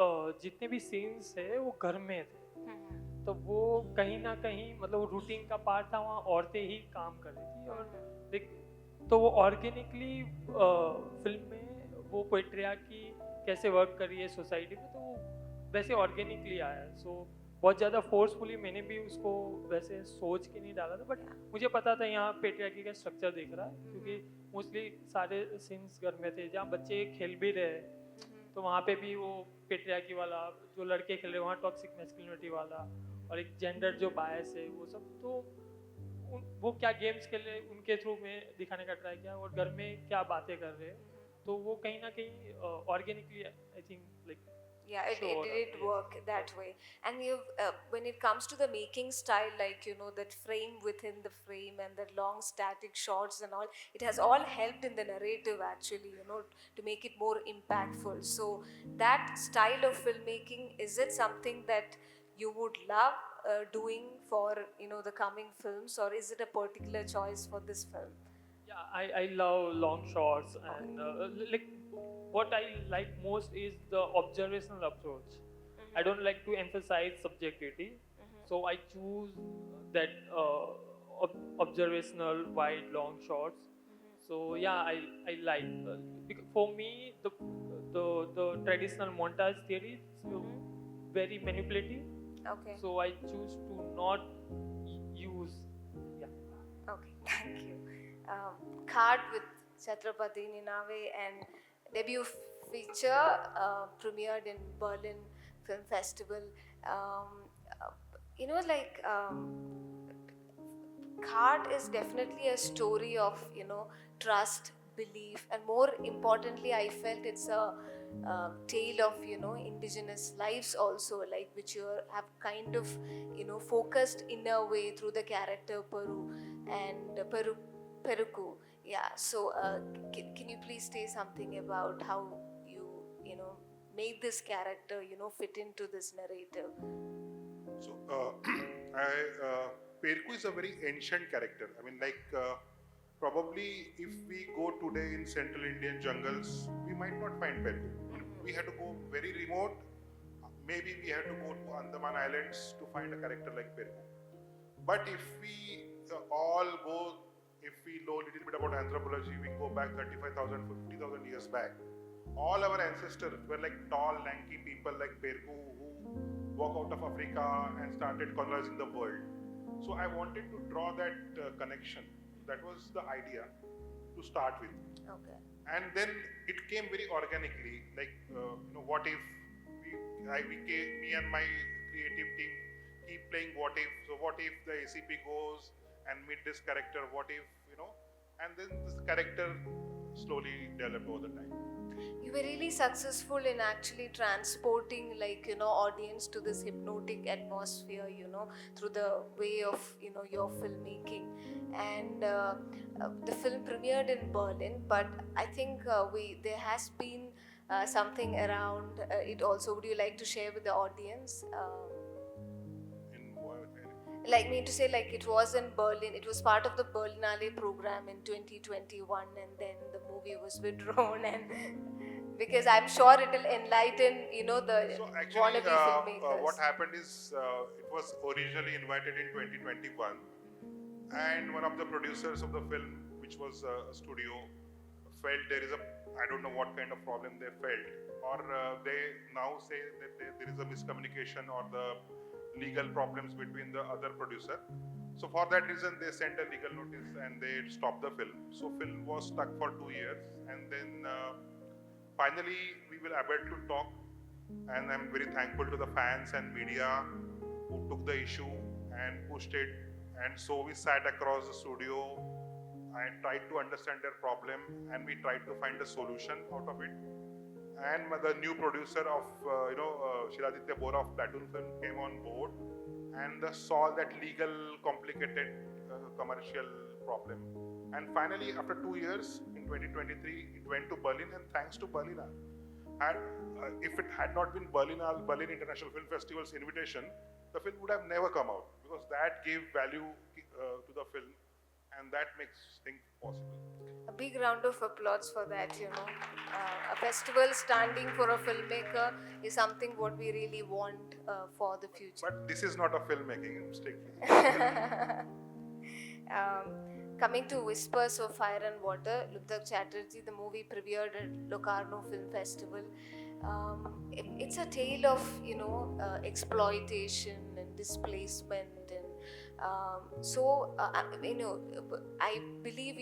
जितने भी scenes थे वो घर में थे, तो वो कहीं ना कहीं मतलब रूटीन का पार्ट था, वहाँ औरतें ही काम कर रही थी, और तो वो ऑर्गेनिकली फिल्म में वो पेट्रियार्की कैसे वर्क कर रही है सोसाइटी में, तो वो वैसे ऑर्गेनिकली आया। सो बहुत ज़्यादा फोर्सफुली मैंने भी उसको वैसे सोच के नहीं डाला था, बट मुझे पता था यहाँ पेट्रियार्की का स्ट्रक्चर दिख रहा है, क्योंकि मोस्टली सारे सीन्स घर में थे जहाँ बच्चे खेल भी रहे, तो वहाँ पे भी वो पेट्रियार्की वाला, जो लड़के खेल रहे वहाँ टॉक्सिक मैस्कुलिनिटी वाला, और एक जेंडर जो बायस है वो सब, तो वो क्या गेम्स खेल रहे उनके थ्रू में दिखाने का ट्राई किया, और घर में क्या बातें कर रहे, तो वो कहीं ना कहीं organically I think like Yeah, it did work that way. And when it comes to the making style, like, that frame within the frame and the long static shots and all, it has all helped in the narrative actually, to make it more impactful. So that style of filmmaking, is it something that you would love doing for, the coming films, or is it a particular choice for this film? Yeah, I love long shots, and like what I like most is the observational approach. I don't like to emphasize subjectivity. So I choose that observational wide long shots. So yeah, I like because for me the traditional montage theory is very manipulative. Okay. So I choose to not use. Yeah. Okay, thank you. Card with Chhatrapati Ninave and debut feature premiered in Berlin Film Festival. Um, uh, you know, like Card is definitely a story of trust, belief, and more importantly, I felt it's a tale of indigenous lives also, like which you have kind of focused in a way through the character Peru and Peruku. Yeah. So can you please say something about how you made this character fit into this narrative? So, Perku is a very ancient character. I mean, probably if we go today in Central Indian jungles, we might not find Perku. We had to go very remote. Maybe we had to go to Andaman Islands to find a character like Perku. But if we if we know a little bit about anthropology, we go back 35,000, 50,000 years back. All our ancestors were like tall, lanky people like Perku who walked out of Africa and started colonizing the world. So I wanted to draw that connection. That was the idea to start with. Okay. And then it came very organically. What if me and my creative team keep playing what if? So what if the ACP goes and meet this character? What if And then this character slowly developed over the time. You were really successful in actually transporting audience to this hypnotic atmosphere through the way of your filmmaking. And the film premiered in Berlin, but I think there has been something around it also. Would you like to share with the audience? In what To say, it was in Berlin. It was part of the Berlinale program in 2021, and then the movie was withdrawn. And because I'm sure it will enlighten, the So actually, wannabe filmmakers. what happened is it was originally invited in 2021, and one of the producers of the film, which was a studio, felt there is I don't know what kind of problem they felt, or they now say that there is a miscommunication or the legal problems between the other producer. So for that reason, they sent a legal notice and they stopped the film. So film was stuck for 2 years, and then finally we were able to talk, and I'm very thankful to the fans and media who took the issue and pushed it. And so we sat across the studio and tried to understand their problem, and we tried to find a solution out of it. And the new producer of Shiraditya Bora of Platoon Film came on board and solved that legal complicated commercial problem. And finally, after 2 years, in 2023, it went to Berlin, and thanks to Berlinale. And if it had not been Berlin International Film Festival's invitation, the film would have never come out, because that gave value to the film, and that makes things possible. A big round of applause for that. A festival standing for a filmmaker is something what we really want for the future. But this is not a filmmaking, strictly. Coming to Whispers of Fire and Water, Luthak Chatterjee, the movie premiered at Locarno Film Festival. It's a tale of exploitation and displacement, and I believe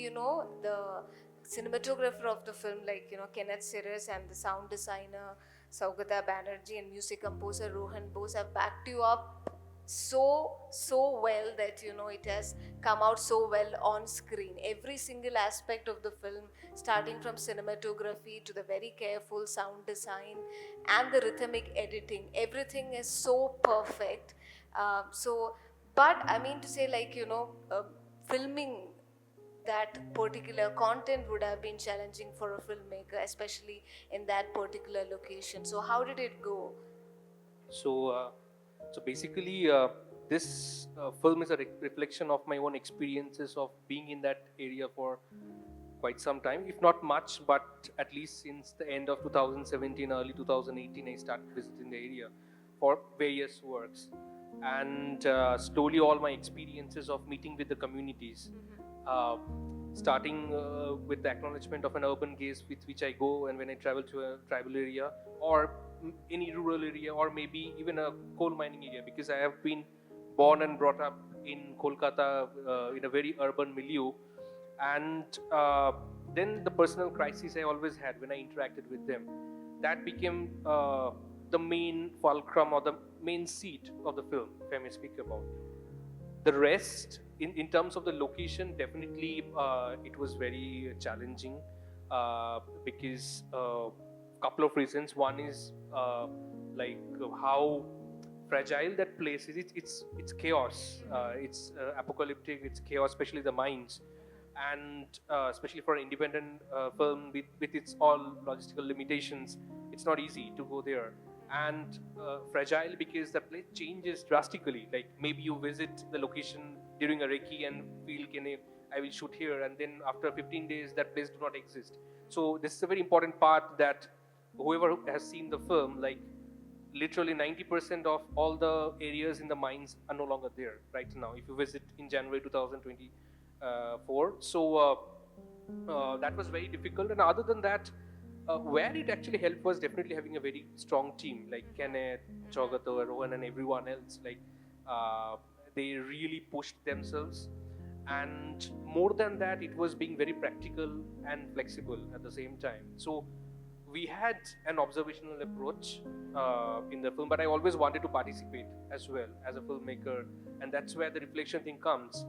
the cinematographer of the film, Kenneth Cirrus, and the sound designer Saugata Banerjee and music composer Rohan Bose have backed you up so well that it has come out so well on screen. Every single aspect of the film, starting from cinematography to the very careful sound design and the rhythmic editing, everything is so perfect. But I mean to say, filming that particular content would have been challenging for a filmmaker, especially in that particular location. So how did it go? So basically, this film is a reflection of my own experiences of being in that area for quite some time, if not much, but at least since the end of 2017, early 2018, I started visiting the area for various works. And slowly all my experiences of meeting with the communities, starting with the acknowledgement of an urban gaze with which I go and when I travel to a tribal area or any rural area or maybe even a coal mining area, because I have been born and brought up in Kolkata in a very urban milieu. And then the personal crisis I always had when I interacted with them, that became the main fulcrum or the main seat of the film, if I may speak about. The rest, in terms of the location, definitely it was very challenging because couple of reasons. One is like how fragile that place is. It's chaos. It's apocalyptic. It's chaos, especially the mines, and especially for an independent film with its all logistical limitations, it's not easy to go there. And fragile because the place changes drastically. Like maybe you visit the location during a recce and feel, I will shoot here, and then after 15 days that place do not exist. So this is a very important part that whoever has seen the film, like literally 90% of all the areas in the mines are no longer there right now if you visit in January 2024. So that was very difficult. And other than that, where it actually helped was definitely having a very strong team like Kenneth, Chogata, Rohan and everyone else. Like they really pushed themselves. And more than that, it was being very practical and flexible at the same time. So we had an observational approach in the film, but I always wanted to participate as well as a filmmaker, and that's where the reflection thing comes.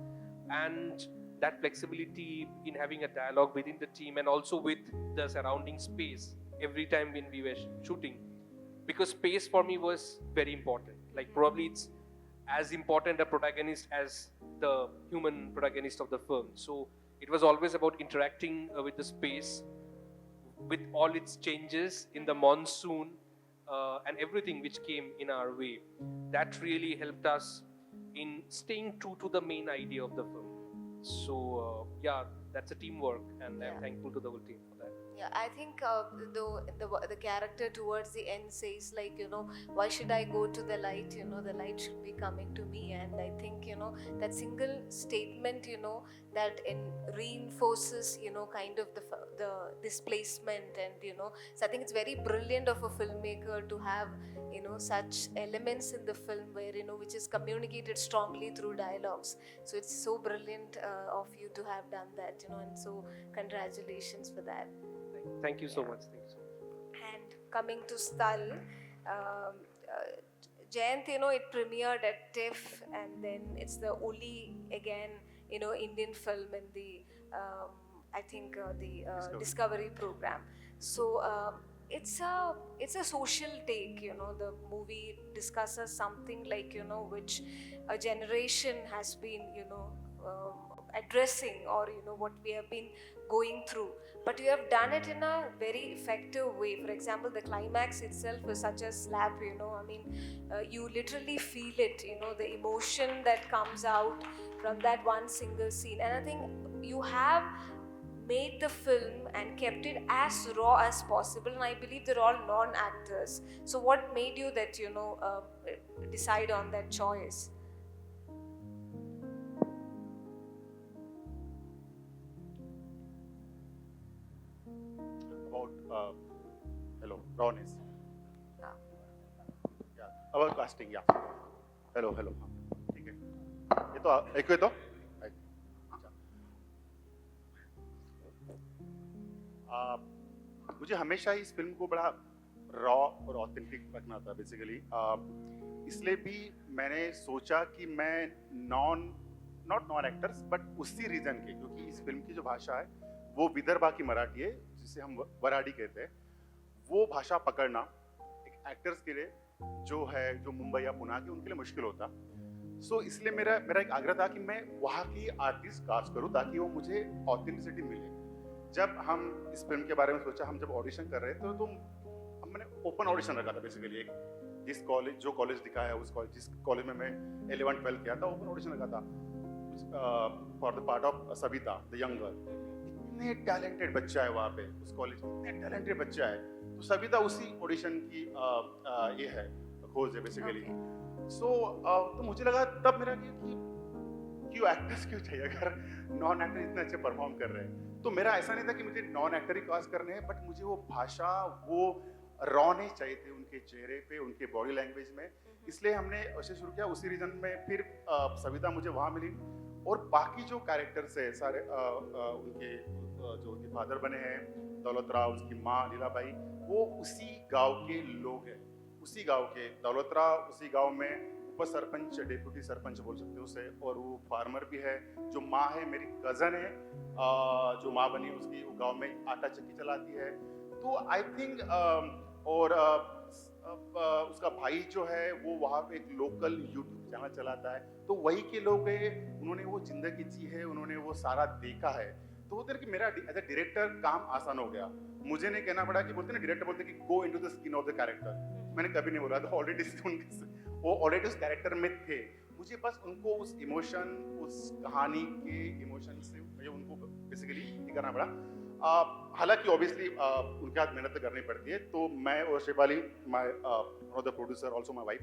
And that flexibility in having a dialogue within the team and also with the surrounding space every time when we were shooting, because space for me was very important. Like probably it's as important a protagonist as the human protagonist of the film. So it was always about interacting with the space, with all its changes in the monsoon and everything which came in our way. That really helped us in staying true to the main idea of the film. So yeah, that's a teamwork, and I'm thankful to the whole team for that. Yeah, I think the character towards the end says like, why should I go to the light? The light should be coming to me. And I think, that single statement, that reinforces, kind of the displacement. And, so I think it's very brilliant of a filmmaker to have, such elements in the film where, which is communicated strongly through dialogues. So it's so brilliant of you to have done that, and so congratulations for that. Thank you so much. Thank you so much. And coming to Stal, Jayant, it premiered at TIFF, and then it's the only again, Indian film in the I think the Discovery program. So it's a social take. The movie discusses something like which a generation has been addressing, or what we have been going through, but you have done it in a very effective way. For example, the climax itself is such a slap. You literally feel it, the emotion that comes out from that one single scene. And I think you have made the film and kept it as raw as possible, and I believe they're all non-actors. So what made you that decide on that choice? About hello, rawness. Yeah, about casting. Yeah. Hello. ठीक है. ये तो एक है तो. मुझे हमेशा इस फिल्म को बड़ा रॉ और ऑथेंटिक रखना था बेसिकली. इसलिए भी मैंने सोचा कि मैं नॉट नॉन एक्टर्स बट उसी रीजन के, क्योंकि इस फिल्म की जो भाषा है वो विदर्भा की मराठी है, जिसे हम वराडी कहते हैं. वो भाषा पकड़ना एक एक्टर्स के लिए जो मुंबई या पुणे के, उनके लिए मुश्किल होता. सो इसलिए मेरा एक आग्रह था कि मैं वहाँ की आर्टिस्ट कास्ट करूँ ताकि वो मुझे ऑथेंटिसिटी मिले. जब हम इस फिल्म के बारे में सोचा, हम जब ऑडिशन कर रहे थे तो हमने ओपन ऑडिशन रखा था बेसिकली. एक जो कॉलेज दिखा है उस कॉलेज, जिस कॉलेज में मैं 11-12 किया था, ओपन ऑडिशन रखा था for the part of Savita the young girl. इतने टैलेंटेड बच्चा है वहाँ पे उस कॉलेज में, इतने टैलेंटेड बच्चा है. तो सविता उसी ऑडिशन की ये है खोज है बेसिकली। सो तो मुझे लगा तब मेरा कि क्यों एक्टर्स क्यों चाहिए अगर नॉन एक्टर इतने अच्छे परफॉर्म कर रहे हैं। तो मेरा ऐसा नहीं था कि मुझे नॉन एक्टर ही कास्ट करने हैं, बट मुझे वो भाषा, वो रॉ नहीं चाहिए थे उनके चेहरे पे, उनके बॉडी लैंग्वेज में। इसलिए हमने उसे शुरू किया। उसी रीजन में फिर सविता मुझे वहाँ मिली, और बाकी जो कैरेक्टर्स है सारे उनके जो उनके फादर बने हैं दौलत राव, उसकी माँ लीलाबाई, वो उसी गांव के लोग हैं, उसी गांव के दौलत राव, उसी गांव में उप सरपंच, डेप्यूटी सरपंच बोल सकते हो उसे, और वो फार्मर भी है। जो माँ है मेरी कज़न है, जो माँ बनी उसकी, वो गांव में आटा चक्की चलाती है। तो आई थिंक और उसका भाई जो है वो वहाँ पे एक लोकल यूट्यूब चैनल चलाता है, तो वही के लोग हैं, उन्होंने वो जिंदगी जी है, उन्होंने वो सारा देखा है। तो वो कि मेरा एज अ डायरेक्टर काम आसान हो गया। मुझे नहीं कहना पड़ा कि बोलते ना डायरेक्टर बोलते कि go into the skin of the character, मैंने कभी नहीं बोला था। ऑलरेडी वो ऑलरेडी उस कैरेक्टर में थे, मुझे बस उनको उस इमोशन, उस कहानी के इमोशन से मुझे उनको बेसिकली करना पड़ा। हालांकि ऑब्वियसली उनके हाथ मेहनत करनी पड़ती है। तो मैं और Shefali, my one of the producer, also my wife,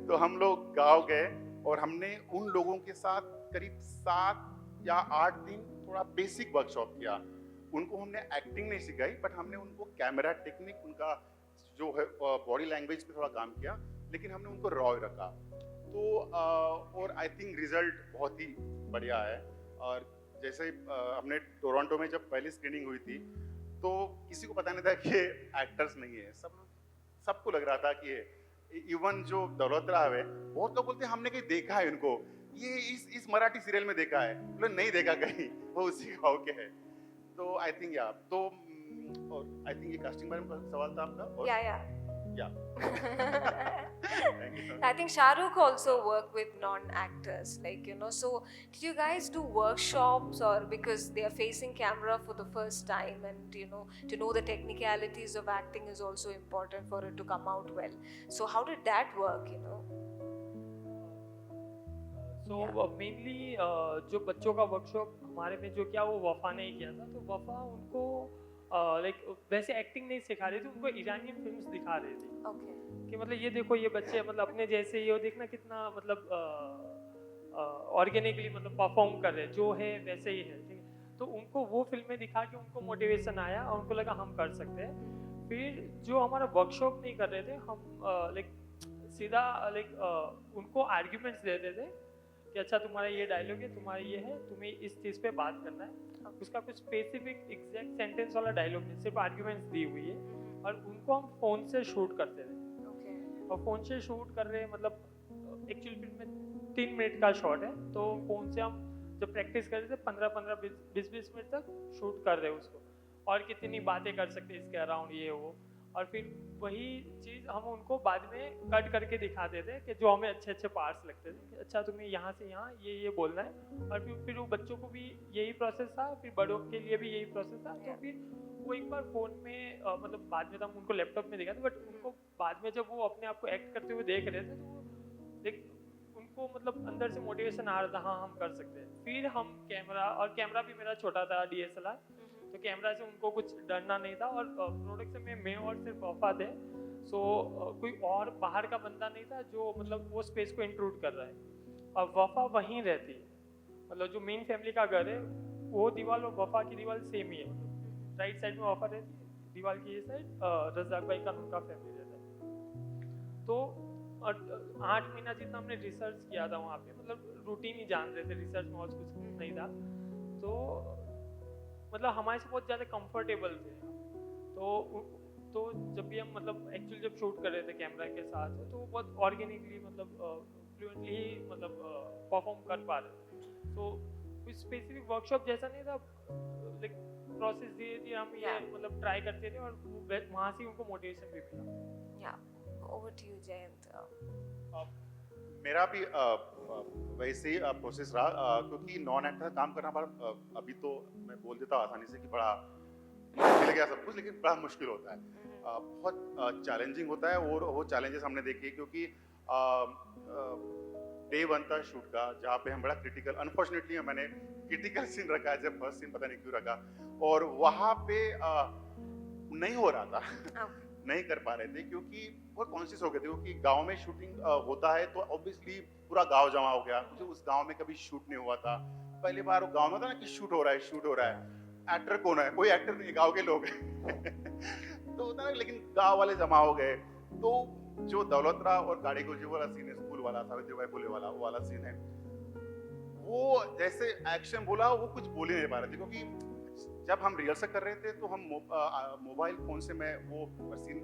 तो हम लोग गाँव गए और हमने उन लोगों के साथ करीब 7 या 8 दिन थोड़ा बेसिक वर्कशॉप किया। उनको हमने एक्टिंग नहीं सिखाई, बट हमने उनको कैमरा टेक्निक, उनका जो है बॉडी लैंग्वेज पे थोड़ा काम किया, लेकिन हमने उनको रॉ रखा। तो और आई थिंक रिजल्ट बहुत ही बढ़िया है। और जैसे हमने टोरंटो में जब पहली स्क्रीनिंग हुई थी, तो किसी को पता नहीं था कि ये एक्टर्स नहीं है, सबको लग रहा था कि ये, इवन जो दौलत राव है, बहुत लोग बोलते हैं हमने कहीं देखा है इनको, ये इस मराठी सीरियल में देखा है, मतलब नहीं देखा कहीं, वो उसी गाँव के है। तो आई थिंक या तो और आई थिंक ये कास्टिंग बारे में सवाल था आपका। और Yeah. Thank you. I think Shah Rukh also work with non-actors, like, you know. So did you guys do workshops, or because they are facing camera for the first time, and you know, to know the technicalities of acting is also important for it to come out well. So how did that work, you know? So mainly जो बच्चों का workshop हमारे में जो किया वो वफा ने ही किया था। तो वफा उनको लाइक वैसे एक्टिंग नहीं सिखा रही थी, उनको ईरानियन फिल्म्स दिखा रही थी। Okay. कि मतलब ये देखो ये बच्चे मतलब अपने जैसे ये देखना कितना मतलब ऑर्गेनिकली मतलब परफॉर्म कर रहे हैं, जो है वैसे ही है, ठीक है। तो उनको वो फिल्में दिखा के उनको मोटिवेशन आया और उनको लगा हम कर सकते हैं। फिर जो हमारा वर्कशॉप नहीं कर रहे थे हम, लाइक सीधा लाइक उनको आर्ग्यूमेंट्स देते थे कि अच्छा तुम्हारा ये डायलॉग है, तुम्हारा ये है, तुम्हें इस चीज़ पे बात करना है। उसका कुछ स्पेसिफिक एग्जैक्ट सेंटेंस वाला डायलॉग नहीं, सिर्फ आर्ग्यूमेंट्स दी हुई है, और उनको हम फ़ोन से शूट करते थे। और फ़ोन से शूट कर रहे हैं, मतलब एक्चुअल फिल्म में 3 मिनट का शॉट है, तो फ़ोन से हम जब प्रैक्टिस कर रहे थे 15-15, 20-20 मिनट तक शूट कर रहे हैं उसको, और कितनी बातें कर सकते हैं इसके अराउंड ये वो। और फिर वही चीज़ हम उनको बाद में कट करके दिखाते थे कि जो हमें अच्छे अच्छे पार्ट्स लगते थे, अच्छा तुम्हें यहाँ से यहाँ ये बोलना है। और फिर वो बच्चों को भी यही प्रोसेस था, फिर बड़ों के लिए भी यही प्रोसेस था। तो फिर वो एक बार फ़ोन में मतलब बाद में तो हम उनको लैपटॉप में दिखाते, बट उनको बाद में जब वो अपने आप को एक्ट करते हुए देख रहे थे, तो वो देख उनको मतलब अंदर से मोटिवेशन आ रहा था, हाँ हम कर सकते हैं। फिर हम कैमरा भी मेरा छोटा था, DSLR, तो कैमरा से उनको कुछ डरना नहीं था। और प्रोडक्शन में मैं और सिर्फ वफा थे, सो कोई और बाहर का बंदा नहीं था जो मतलब वो स्पेस को इंट्रूड कर रहा है। और वफा वहीं रहती है, मतलब जो मेन फैमिली का घर है वो दीवार और वफा की दीवार सेम ही है, मतलब राइट साइड में वफा रहती है, दीवार की ये साइड रज़ाक भाई का उनका फैमिली रहता है। तो 8 महीना जितना हमने रिसर्च किया था वहाँ पे, मतलब रूटीन ही जान रहे थे, रिसर्च में और कुछ नहीं था। तो मतलब हमारे से बहुत ज़्यादा कंफर्टेबल थे। तो जब भी हम मतलब एक्चुअली जब शूट कर रहे थे कैमरा के साथ, तो वो बहुत ऑर्गेनिकली मतलब फ्लुएंटली ही मतलब परफॉर्म कर पा रहे थे। तो कोई स्पेसिफिक वर्कशॉप जैसा नहीं था, लाइक प्रोसेस धीरे हम ये मतलब ट्राई करते थे, और वहाँ से उनको मोटिवेशन भी मिला। Over to you, Jayant. मेरा भी वैसे ही प्रोसेस रहा, क्योंकि नॉन एक्टर काम करना बड़ा, अभी तो मैं बोल देता हूँ आसानी से कि बड़ा मिल गया सब कुछ, लेकिन बड़ा मुश्किल होता है, बहुत चैलेंजिंग होता है। और वो चैलेंजेस हमने देखे, क्योंकि डे 1 था शूट का, जहाँ पे हम बड़ा क्रिटिकल, अनफॉर्चुनेटली मैंने क्रिटिकल सीन रखा है, जब फर्स्ट सीन पता नहीं क्यों रखा, और वहाँ पे नहीं हो रहा था नहीं कर पा रहे थे क्योंकि बहुत कॉन्शियस हो गए थे, क्योंकि गांव में शूटिंग होता है तो ऑब्वियसली पूरा गांव जमा हो गया, मुझे उस गांव में कभी शूट नहीं हुआ था, पहली बार वो गांव में था ना कि शूट हो रहा है, शूट हो रहा है, एक्टर कौन है, कोई एक्टर नहीं, गांव के लोग हैं तो होता ना, लेकिन गांव वाले जमा हो गए, तो जो दौलतराव और गाड़ी गुलजी वाला सीन है, स्कूल वाला, सावित्रीबाई फुले वाला वो वाला सीन है, वो जैसे एक्शन बोला वो कुछ बोल ही नहीं पा रहे थे, क्योंकि जब हम रिहर्सल कर रहे थे तो हम मोबाइल फोन से, मैं वो सीन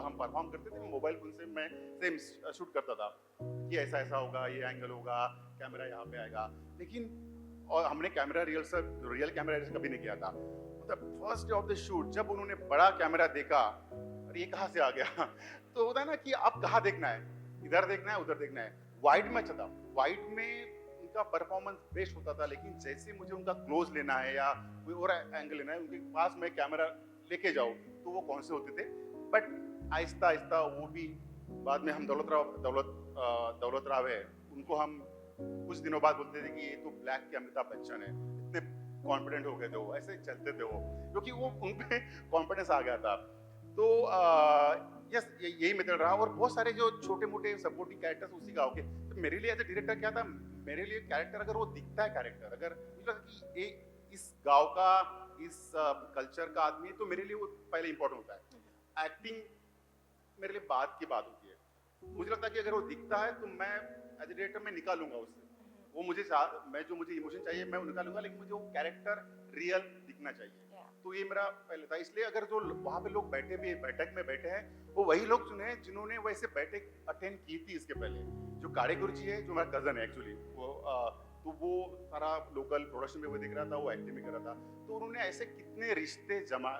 हम परफॉर्म करते थे, मोबाइल फोन से मैं सेम शूट करता था कि ऐसा ऐसा होगा, ये एंगल होगा, कैमरा यहाँ पे आएगा, लेकिन और हमने camera rehearsal, real camera rehearsal कभी नहीं किया था। मतलब first day of the shoot जब उन्होंने बड़ा कैमरा देखा, और ये कहाँ से आ गया तो होता है ना कि आप कहाँ देखना है, इधर देखना है, उधर देखना है। वाइड में अच्छा था, वाइड में उनका परफॉर्मेंस बेस्ट होता था, लेकिन जैसे मुझे उनका क्लोज लेना है या कोई और एंगल लेना है, उनके पास मैं कैमरा लेके जाऊँ तो वो कौन से होते थे, बट आहिस्ता आहिस्ता वो भी, बाद में हम दौलतराव है, उनको हम कुछ दिनों बाद बोलते थे कि ये तो ब्लैक के अमिताभ बच्चन है, इतने कॉन्फिडेंट हो गए थे वो, ऐसे चलते थे वो, क्योंकि वो उन पे कॉन्फिडेंस आ गया था। तो यस, यही मेथड रहा, और बहुत सारे जो छोटे मोटे सपोर्टिंग कैरेक्टर्स उसी गाँव के, तो मेरे लिए एज ए डायरेक्टर क्या था, मेरे लिए कैरेक्टर अगर वो दिखता है, कैरेक्टर अगर मुझे लगा कि इस गांव का, इस कल्चर का आदमी है, तो मेरे लिए वो पहले इंपॉर्टेंट होता है। एक्टिंग मेरे लिए बाद की बात होती है, मुझे लगता है कि अगर वो दिखता है तो मैं एज ए डायरेक्टर मैं निकालूंगा उससे, वो मुझे मुझे इमोशन चाहिए मैं वो निकालूंगा, लेकिन मुझे वो कैरेक्टर रियल दिखना चाहिए। तो ये मेरा पहले था, इसलिए अगर जो वहाँ पे लोग बैठक में बैठे हैं, वो वही लोग चुने जिन्होंने वैसे बैठक अटेंड की थी इसके पहले। जो काड़े गुरुजी है, जो मेरा कजन है एक्चुअली, तो वो सारा लोकल प्रोडक्शन में वो दिख रहा था, वो एक्टिंग में कर रहा था, तो उन्होंने ऐसे कितने रिश्ते जमा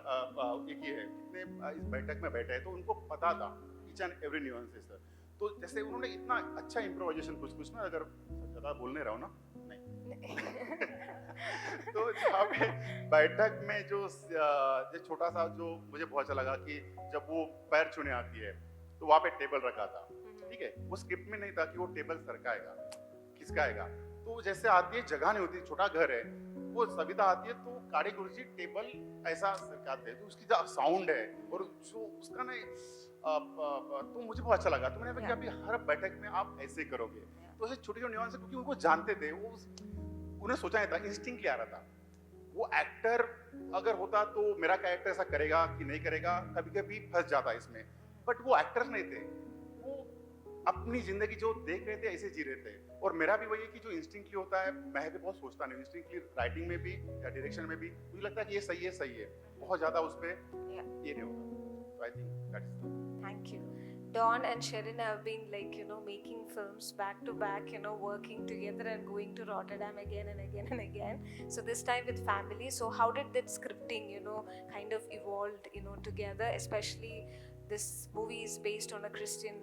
ये किए हैं, कितने इस बैठक में बैठे हैं, तो उनको पता था ईच एंड एवरी न्यूएंसेस। तो जैसे उन्होंने इतना अच्छा इम्प्रोवाइजेशन, कुछ ना, अगर ज़्यादा बोलने रहा हूँ ना, नहीं तो जहाँ पे बैठक में जो छोटा सा, जो मुझे बहुत अच्छा लगा कि जब वो पैर छूने आती है तो वहाँ पे टेबल रखा था, ठीक है, वो स्क्रिप्ट में नहीं था कि वो टेबल सरकाएगा, खिसकाएगा, तो जैसे आती है, जगह नहीं होती, छोटा घर है, वो सविता आती है तो काड़ी गुरुजी टेबल ऐसा सरकाते हैं, तो उसकी जो साउंड है और जो उसका ना, तो मुझे बहुत अच्छा लगा, तो मैंने कहा कि अभी हर बैठक में आप ऐसे करोगे, तो ऐसे छोटे छोटे न्यूएंस, क्योंकि उनको जानते थे, वो उन्हें सोचा नहीं था, इंस्टिंक्ट आ रहा था। वो एक्टर अगर होता तो मेरा कैरेक्टर ऐसा करेगा कि नहीं करेगा, कभी कभी फंस जाता इसमें, बट वो एक्टर्स नहीं थे, वो अपनी जिंदगी जो देख रहे थे ऐसे जी रहे थे। और मेरा भी वही है कि जो इंस्टिंक्टली होता है, मैं भी बहुत सोचता नहीं, इंस्टिंक्टली राइटिंग में भी या डायरेक्शन में भी मुझे लगता है कि ये सही है, बहुत ज्यादा उस पर ये नहीं होता। तो I think that is Thank you. Dawn and Sherin have been making films back to back, working together and going to Rotterdam again and again and again. So this time with family. So how did that scripting, kind of evolved, together? Especially this movie is based on a Christian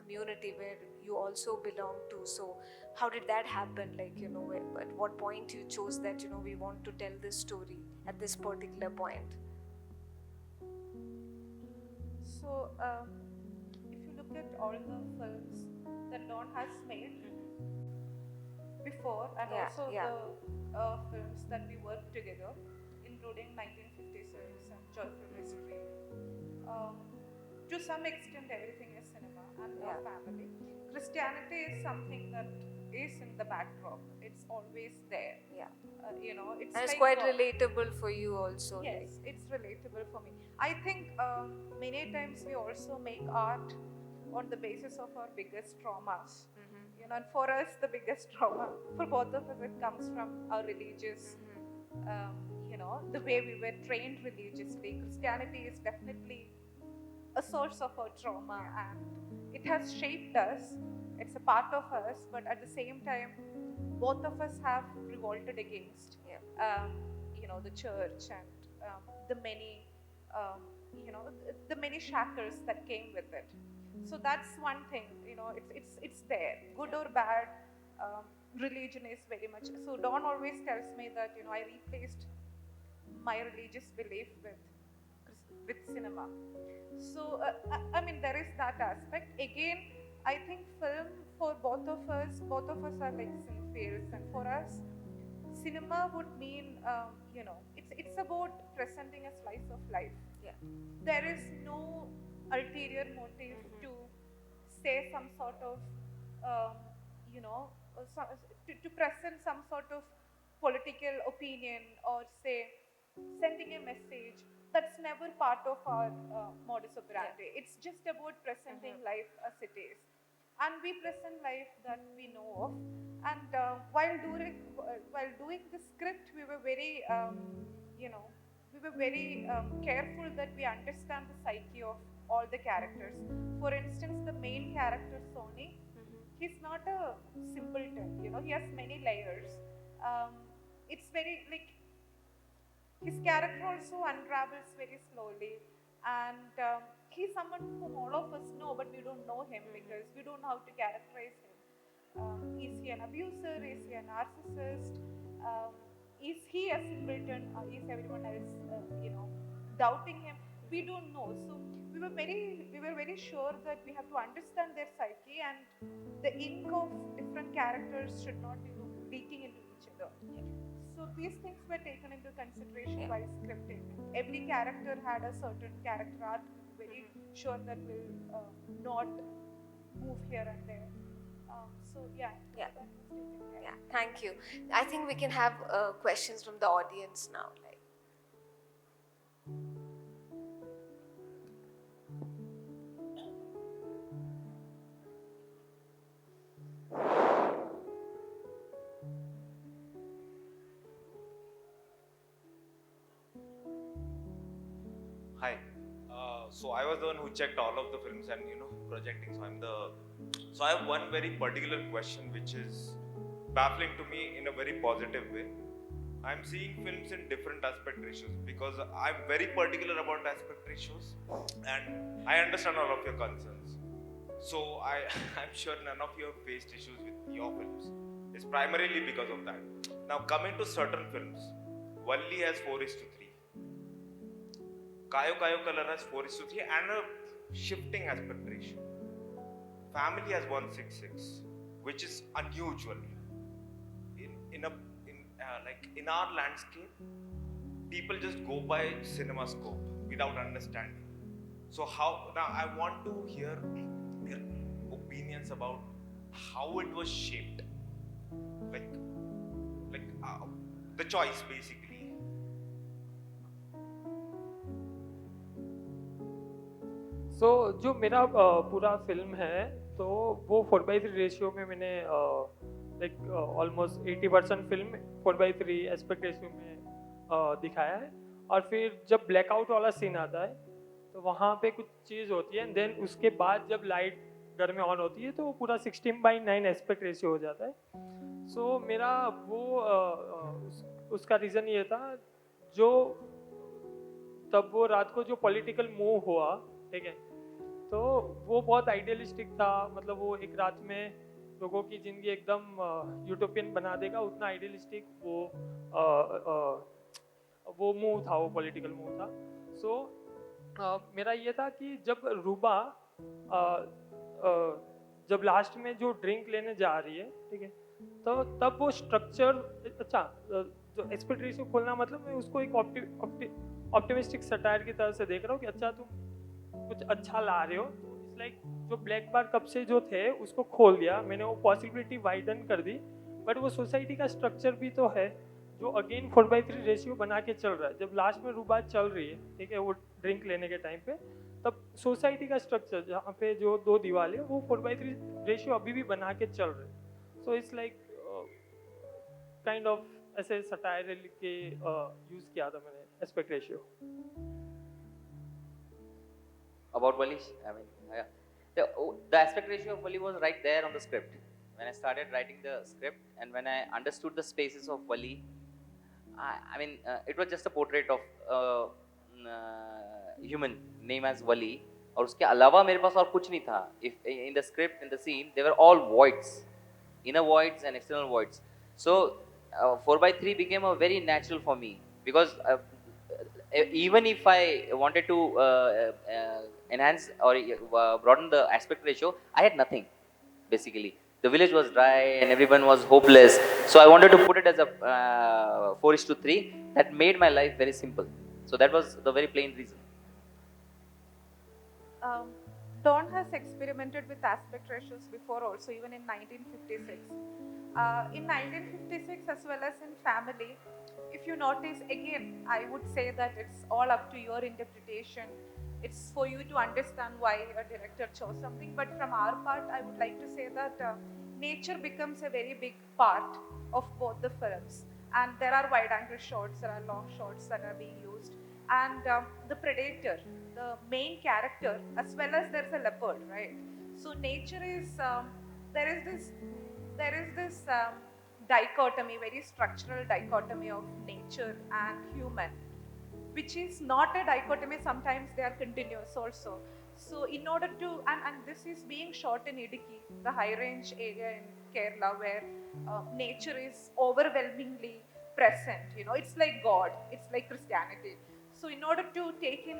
community where you also belong to. So how did that happen? At what point you chose that, we want to tell this story at this particular point? So, if you look at all the films that Dawn has made before, and also the films that we worked together, including 1956 and Joyful Mystery, to some extent everything is cinema and our family. Christianity is something that is in the backdrop. It's always there. It's And it's like quite relatable for you also. Yes, it's relatable for me. I think many times we also make art on the basis of our biggest traumas. And for us, the biggest trauma, for both of us, it comes from our religious, the way we were trained religiously. Christianity is definitely a source of our trauma, and it has shaped us. It's a part of us, but at the same time, both of us have revolted against, the church and the many, the many shackles that came with it. So that's one thing. It's there, good or bad. Religion is very much. So Dawn always tells me that I replaced my religious belief with cinema. So there is that aspect. Again, I think film for both of us are like cinephiles, and for us, cinema would mean it's about presenting a slice of life. There is no ulterior motive to say some sort of, you know, to present some sort of political opinion or say sending a message. That's never part of our modus operandi. It's just about presenting life as it is, and we present life that we know of. And while doing the script, we were very, you know, we were very careful that we understand the psyche of all the characters. For instance, the main character Sony, he's not a simpleton. You know, he has many layers. It's very like his character also unravels very slowly, and he's someone whom all of us know, but we don't know him because we don't know how to characterize him. Is he an abuser? Is he a narcissist? Is he a simpleton? Is everyone else, doubting him? We don't know. So we were very sure that we have to understand their psyche, and the ink of different characters should not be leaking into each other. So these things were taken into consideration while scripting. Every character had a certain character arc. Very sure that will not move here and there. So yeah. That was taken care. Yeah, thank you. I think we can have questions from the audience now. Like, Hi. So I was the one who checked all of the films and projecting. So I have one very particular question which is baffling to me in a very positive way. I'm seeing films in different aspect ratios because I'm very particular about aspect ratios and I understand all of your concerns. So I'm sure none of you have faced issues with your films. It's primarily because of that. Now coming to certain films, Valli has 4:3. Kayo Kayo Color has 4:3 and a shifting aspect ratio. Family has 1:6, which is unusual. In our landscape, people just go by cinema scope without understanding. So now I want to hear your opinions about how it was shaped, the choice basically. सो जो मेरा पूरा film है तो वो 4:3 ratio में मैंने like almost 80% film 4:3 aspect ratio में दिखाया है. और फिर जब ब्लैकआउट वाला सीन आता है तो वहाँ पे कुछ चीज़ होती है, देन उसके बाद जब लाइट घर में ऑन होती है तो वो पूरा 16:9 एस्पेक्ट रेशियो हो जाता है. सो मेरा वो उसका रीज़न ये था, जो तब वो रात को जो पॉलिटिकल मूव हुआ, ठीक है, तो वो बहुत आइडियलिस्टिक था. मतलब वो एक रात में लोगों की ज़िंदगी एकदम यूटोपियन बना देगा, उतना आइडियलिस्टिक वो मूव था, वो पॉलिटिकल मूव था. सो मेरा ये था कि जब रूबा जब लास्ट में जो ड्रिंक लेने जा रही है, ठीक है, तो तब वो स्ट्रक्चर, अच्छा, जो एस्पेक्ट रेशियो खोलना मतलब मैं उसको एक ऑप्टिमिस्टिक सटायर की तरह से देख रहा हूँ कि अच्छा तुम कुछ अच्छा ला रहे हो. तो इट्स लाइक जो ब्लैक बार कब से जो थे उसको खोल दिया मैंने, वो पॉसिबिलिटी वाइडन कर दी. बट वो सोसाइटी का स्ट्रक्चर भी तो है जो अगेन 4:3 रेशियो बना के चल रहा है. जब लास्ट में रूबा चल रही है, ठीक है, वो ड्रिंक लेने के टाइम पे, तब सोसाइटी का स्ट्रक्चर जहाँ पे जो दो दीवार है वो 4:3 रेशियो अभी भी बना के चल रहे हैं. So it's like kind of ऐसे सटायर के यूज़ किया था मैंने aspect ratio. About Wali, I mean, the aspect ratio of Wali was right there on the script. When I started writing the script and when I understood the spaces of Wali, I mean, it was just a portrait of human name as Wali. और उसके अलावा मेरे पास और कुछ नहीं था. If in the script, in the scene, they were all voids, inner voids and external voids. So 4:3 became a very natural for me because even if I wanted to enhance or broaden the aspect ratio, I had nothing basically. The village was dry and everyone was hopeless. So I wanted to put it as a 4:3 that made my life very simple. So that was the very plain reason. Dawn has experimented with aspect ratios before also, even in 1956. In 1956 as well as in Family, if you notice, again, I would say that it's all up to your interpretation. It's for you to understand why a director chose something. But from our part, I would like to say that nature becomes a very big part of both the films. And there are wide angle shots, there are long shots that are being used. And the predator, the main character, as well as there's a leopard, right? So nature is, there is this there is this dichotomy, very structural dichotomy of nature and human, which is not a dichotomy, sometimes they are continuous also. So in order to, and this is being shot in Idiki, the high range area in Kerala, where nature is overwhelmingly present, it's like God, it's like Christianity. So in order to take in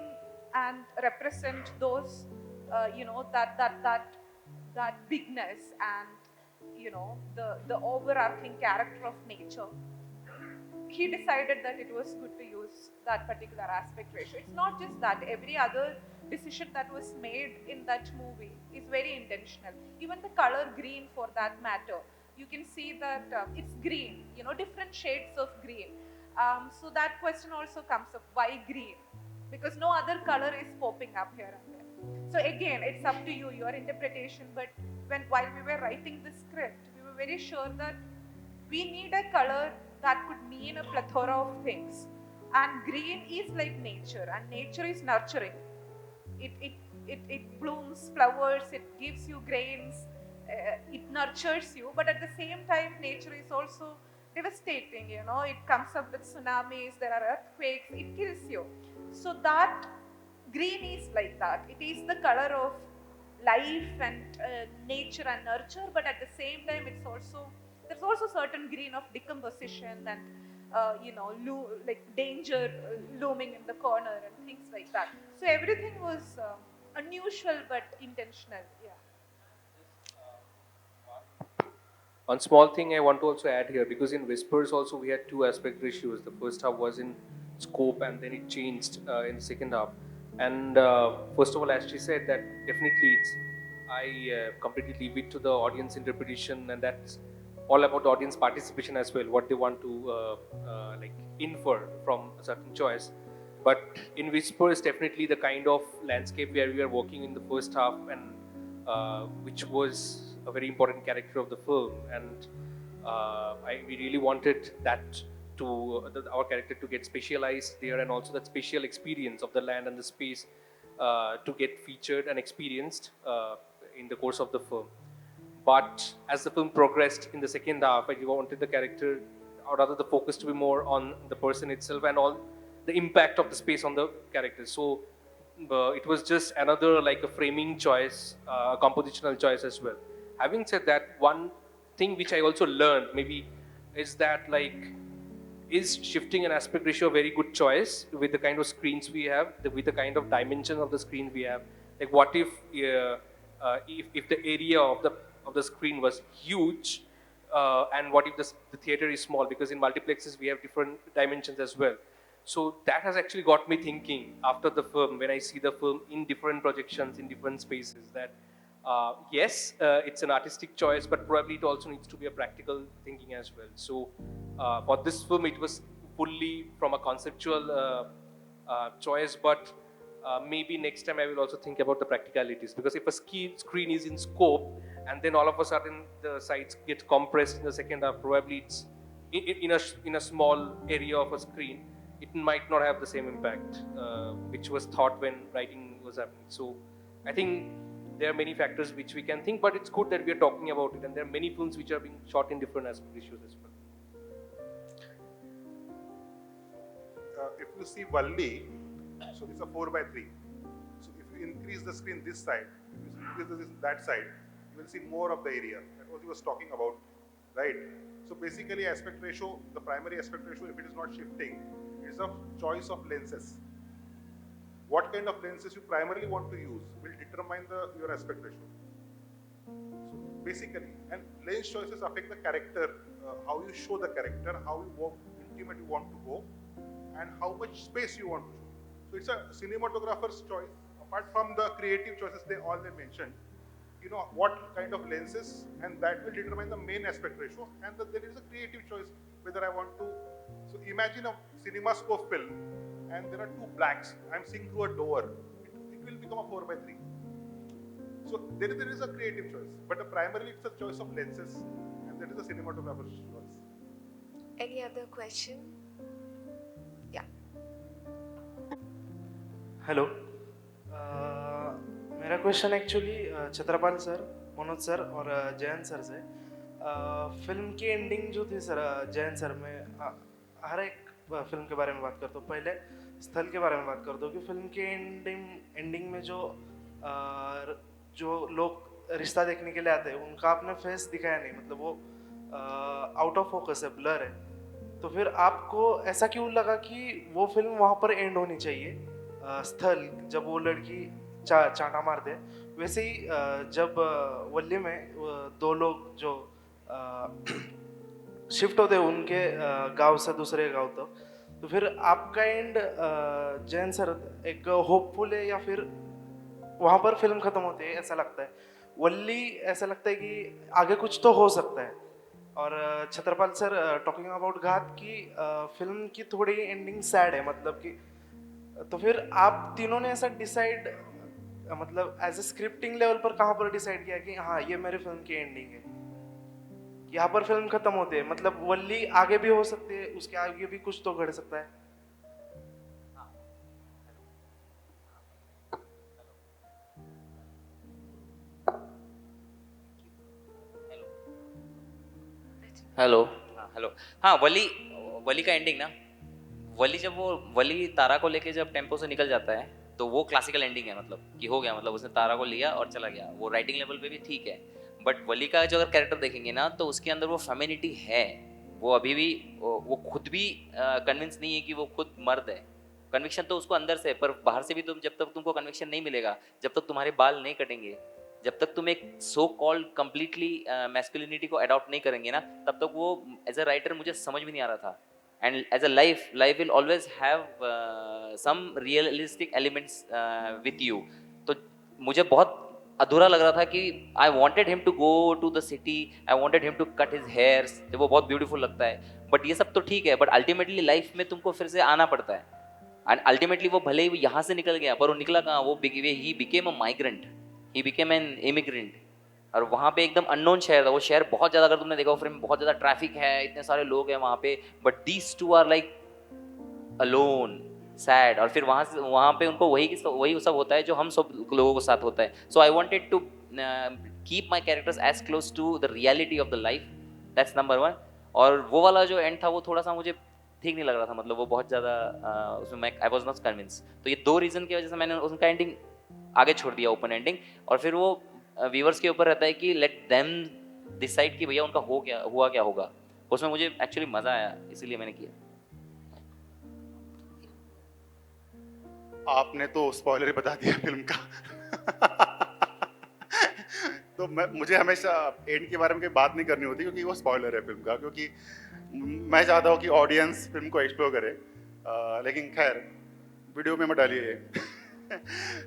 and represent those, that bigness and the overarching character of nature, he decided that it was good to use that particular aspect ratio. It's not just that, every other decision that was made in that movie is very intentional. Even the color green, for that matter, you can see that it's green, different shades of green. So that question also comes up, why green? Because no other color is popping up here and there. So again, it's up to you, your interpretation. But while we were writing the script, we were very sure that we need a color that could mean a plethora of things. And green is like nature, and nature is nurturing. It blooms flowers, it gives you grains, it nurtures you, but at the same time, nature is also devastating. It comes up with tsunamis, there are earthquakes, it kills you. So that green is like that. It is the color of life and nature and nurture, but at the same time, there's also certain green of decomposition and like danger looming in the corner and things like that. So everything was unusual but intentional. Yeah. One small thing I want to also add here, because in Whispers also we had two aspect ratios. The first half was in scope and then it changed in the second half. And first of all, as she said, that definitely I completely leave it to the audience interpretation, and that's all about the audience participation as well, what they want to like infer from a certain choice. But in Whispers, definitely the kind of landscape where we are working in the first half, and which was a very important character of the film, and we really wanted that our character to get specialized there, and also that spatial experience of the land and the space to get featured and experienced in the course of the film. But as the film progressed in the second half, I wanted the character, or rather the focus, to be more on the person itself and all the impact of the space on the character. So it was just another like a framing choice, a compositional choice as well. Having said that, one thing which I also learned maybe is that, like, is shifting an aspect ratio a very good choice with the kind of screens we have, with the kind of dimension of the screen we have? Like, what if the area of the screen was huge, and what if the theater is small? Because in multiplexes we have different dimensions as well. So that has actually got me thinking after the film, when I see the film in different projections, in different spaces, that yes, it's an artistic choice, but probably it also needs to be a practical thinking as well. So for this film, it was fully from a conceptual choice, but maybe next time I will also think about the practicalities, because if a screen is in scope and then all of a sudden the sides get compressed in the second half, probably it's in a small area of a screen, it might not have the same impact which was thought when writing was happening. So I think there are many factors which we can think, but it's good that we are talking about it, and there are many films which are being shot in different aspect ratios as well. If you see Valli, so it's a 4:3. So if you increase the screen this side, if you increase this that side, you will see more of the area. That was he was talking about, right? So basically, aspect ratio, the primary aspect ratio, if it is not shifting, it's a choice of lenses. What kind of lenses you primarily want to use will determine your aspect ratio. So basically, and lens choices affect the character, how you show the character, how intimate you want to go, and how much space you want to show. So it's a cinematographer's choice, a apart from the creative choices they mentioned, you know, what kind of lenses, and that will determine the main aspect ratio, and there is a creative choice whether I want to. So imagine a cinemascope film, and there are two blanks. I'm seeing through a door. It will become a 4:3. So there is a creative choice, but primarily it's a choice of lenses, and that is a cinematographer's choice. Any other question? Yeah. Hello मेरा question actually Chhatrapal sir, Manoj sir और Jayant sir से। Film की एंडिंग जो थी sir, Jayant sir, मैं हर एक film के बारे में बात करता हूँ। पहले स्थल के बारे में बात करता हूँ कि फिल्म की एंडिंग में जो लोग रिश्ता देखने के लिए आते हैं उनका आपने फेस दिखाया नहीं, मतलब वो आउट ऑफ फोकस है, ब्लर है। तो फिर आपको ऐसा क्यों लगा कि वो फिल्म वहाँ पर एंड होनी चाहिए? स्थल, जब वो लड़की चांटा मारते हैं, वैसे ही जब वल्ली में दो लोग जो शिफ्ट होते हैं उनके गांव से दूसरे गांव तक, तो फिर आपका एंड जैन सर एक होपफुल है या फिर वहाँ पर फिल्म खत्म होती है ऐसा लगता है? वल्ली ऐसा लगता है कि आगे कुछ तो हो सकता है। और छत्रपाल सर, टॉकिंग अबाउट घात की फिल्म की थोड़ी एंडिंग सैड है, मतलब कि तो फिर आप तीनों ने ऐसा डिसाइड, मतलब एज ए स्क्रिप्टिंग लेवल पर कहाँ पर डिसाइड किया कि हाँ ये मेरी फिल्म की एंडिंग है, यहाँ पर फिल्म खत्म होती है? मतलब वल्ली आगे भी हो सकती है, उसके आगे भी कुछ तो घड़ सकता है। हेलो। हेलो। हाँ, वली वली का एंडिंग ना, वली जब वो वली तारा को लेके जब टेम्पो से निकल जाता है तो वो क्लासिकल एंडिंग है, मतलब कि हो गया, मतलब उसने तारा को लिया और चला गया। वो राइटिंग लेवल पे भी ठीक है, बट वली का जो अगर कैरेक्टर देखेंगे ना तो उसके अंदर वो फेमिनिटी है। वो अभी भी वो खुद भी कन्विंस नहीं है कि वो खुद मर्द है। कन्विक्शन तो उसको अंदर से है, पर बाहर से भी तुम, जब तक तुमको कन्विक्शन नहीं मिलेगा, जब तक तुम्हारे बाल नहीं कटेंगे, जब तक तुम एक सो कॉल्ड कंप्लीटली मैस्कुलिनिटी को अडॉप्ट नहीं करेंगे ना, तब तक वो एज अ राइटर मुझे समझ भी नहीं आ रहा था। and as a life will always have some realistic elements with you। तो मुझे बहुत अधूरा लग रहा था कि I wanted him to go to the city, I wanted him to cut his hairs, तो वो बहुत ब्यूटीफुल लगता है। बट ये सब तो ठीक है, बट अल्टीमेटली लाइफ में तुमको फिर से आना पड़ता है। एंड अल्टीमेटली वो भले ही यहाँ से निकल गया, पर वो निकला कहाँ? वो he became a migrant, he became an immigrant. और वहाँ पे एकदम अननोन शहर था वो शहर, बहुत ज़्यादा, अगर तुमने देखा हो फिल्म, बहुत ज़्यादा ट्रैफिक है, इतने सारे लोग हैं वहाँ पे, but these two are like alone, sad. और फिर वहाँ पे उनको वही सब होता है जो हम सब लोगों के साथ होता है। So I wanted to keep my characters as close to the reality of the life, that's number one. और वो वाला जो एंड था वो थोड़ा सा मुझे ठीक नहीं लग रहा था, मतलब वो बहुत ज़्यादा उसमें मैं आई वॉज नॉट कन्विंस। तो ये दो रीज़न की वजह से मैंने उनका एंडिंग आगे छोड़ दिया, ओपन एंडिंग। और फिर वो व्यूवर्स के ऊपर रहता है कि लेट देम डिसाइड कि भैया उनका हुआ क्या होगा। उसमें मुझे एक्चुअली मज़ा आया, इसीलिए मैंने किया। आपने तो स्पॉइलर ही बता दिया फिल्म का। तो मुझे हमेशा एंड के बारे में कोई बात नहीं करनी होती, क्योंकि वो स्पॉइलर है फिल्म का, क्योंकि मैं चाहता हूँ कि ऑडियंस फिल्म को एक्सप्लोर करे। लेकिन खैर, वीडियो में मत डालिए।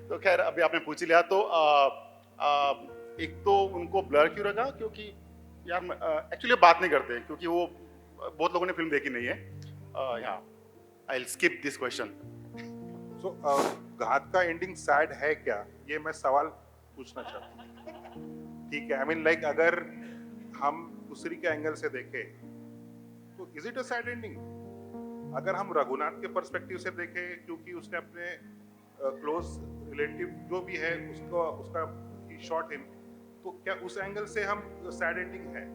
तो खैर, अभी आपने पूछ ही लिया, तो एक तो उनको ब्लर क्यों रखा, क्योंकि यार एक्चुअली बात नहीं करते, क्योंकि वो बहुत लोगों ने फिल्म देखी नहीं है। यहाँ I will skip this question. So Ghaath का एंडिंग सैड है क्या, ये मैं सवाल पूछना चाहता हूँ। ठीक है, आई मीन लाइक अगर हम दूसरी के एंगल से देखें तो is it a sad ending? अगर हम रघुनाथ के पर्सपेक्टिव से देखें, क्योंकि उसने अपने क्लोज रिलेटिव जो भी है उसका ही शॉट हिम, तो क्या उस एंगल से हम सैड एंडिंग है?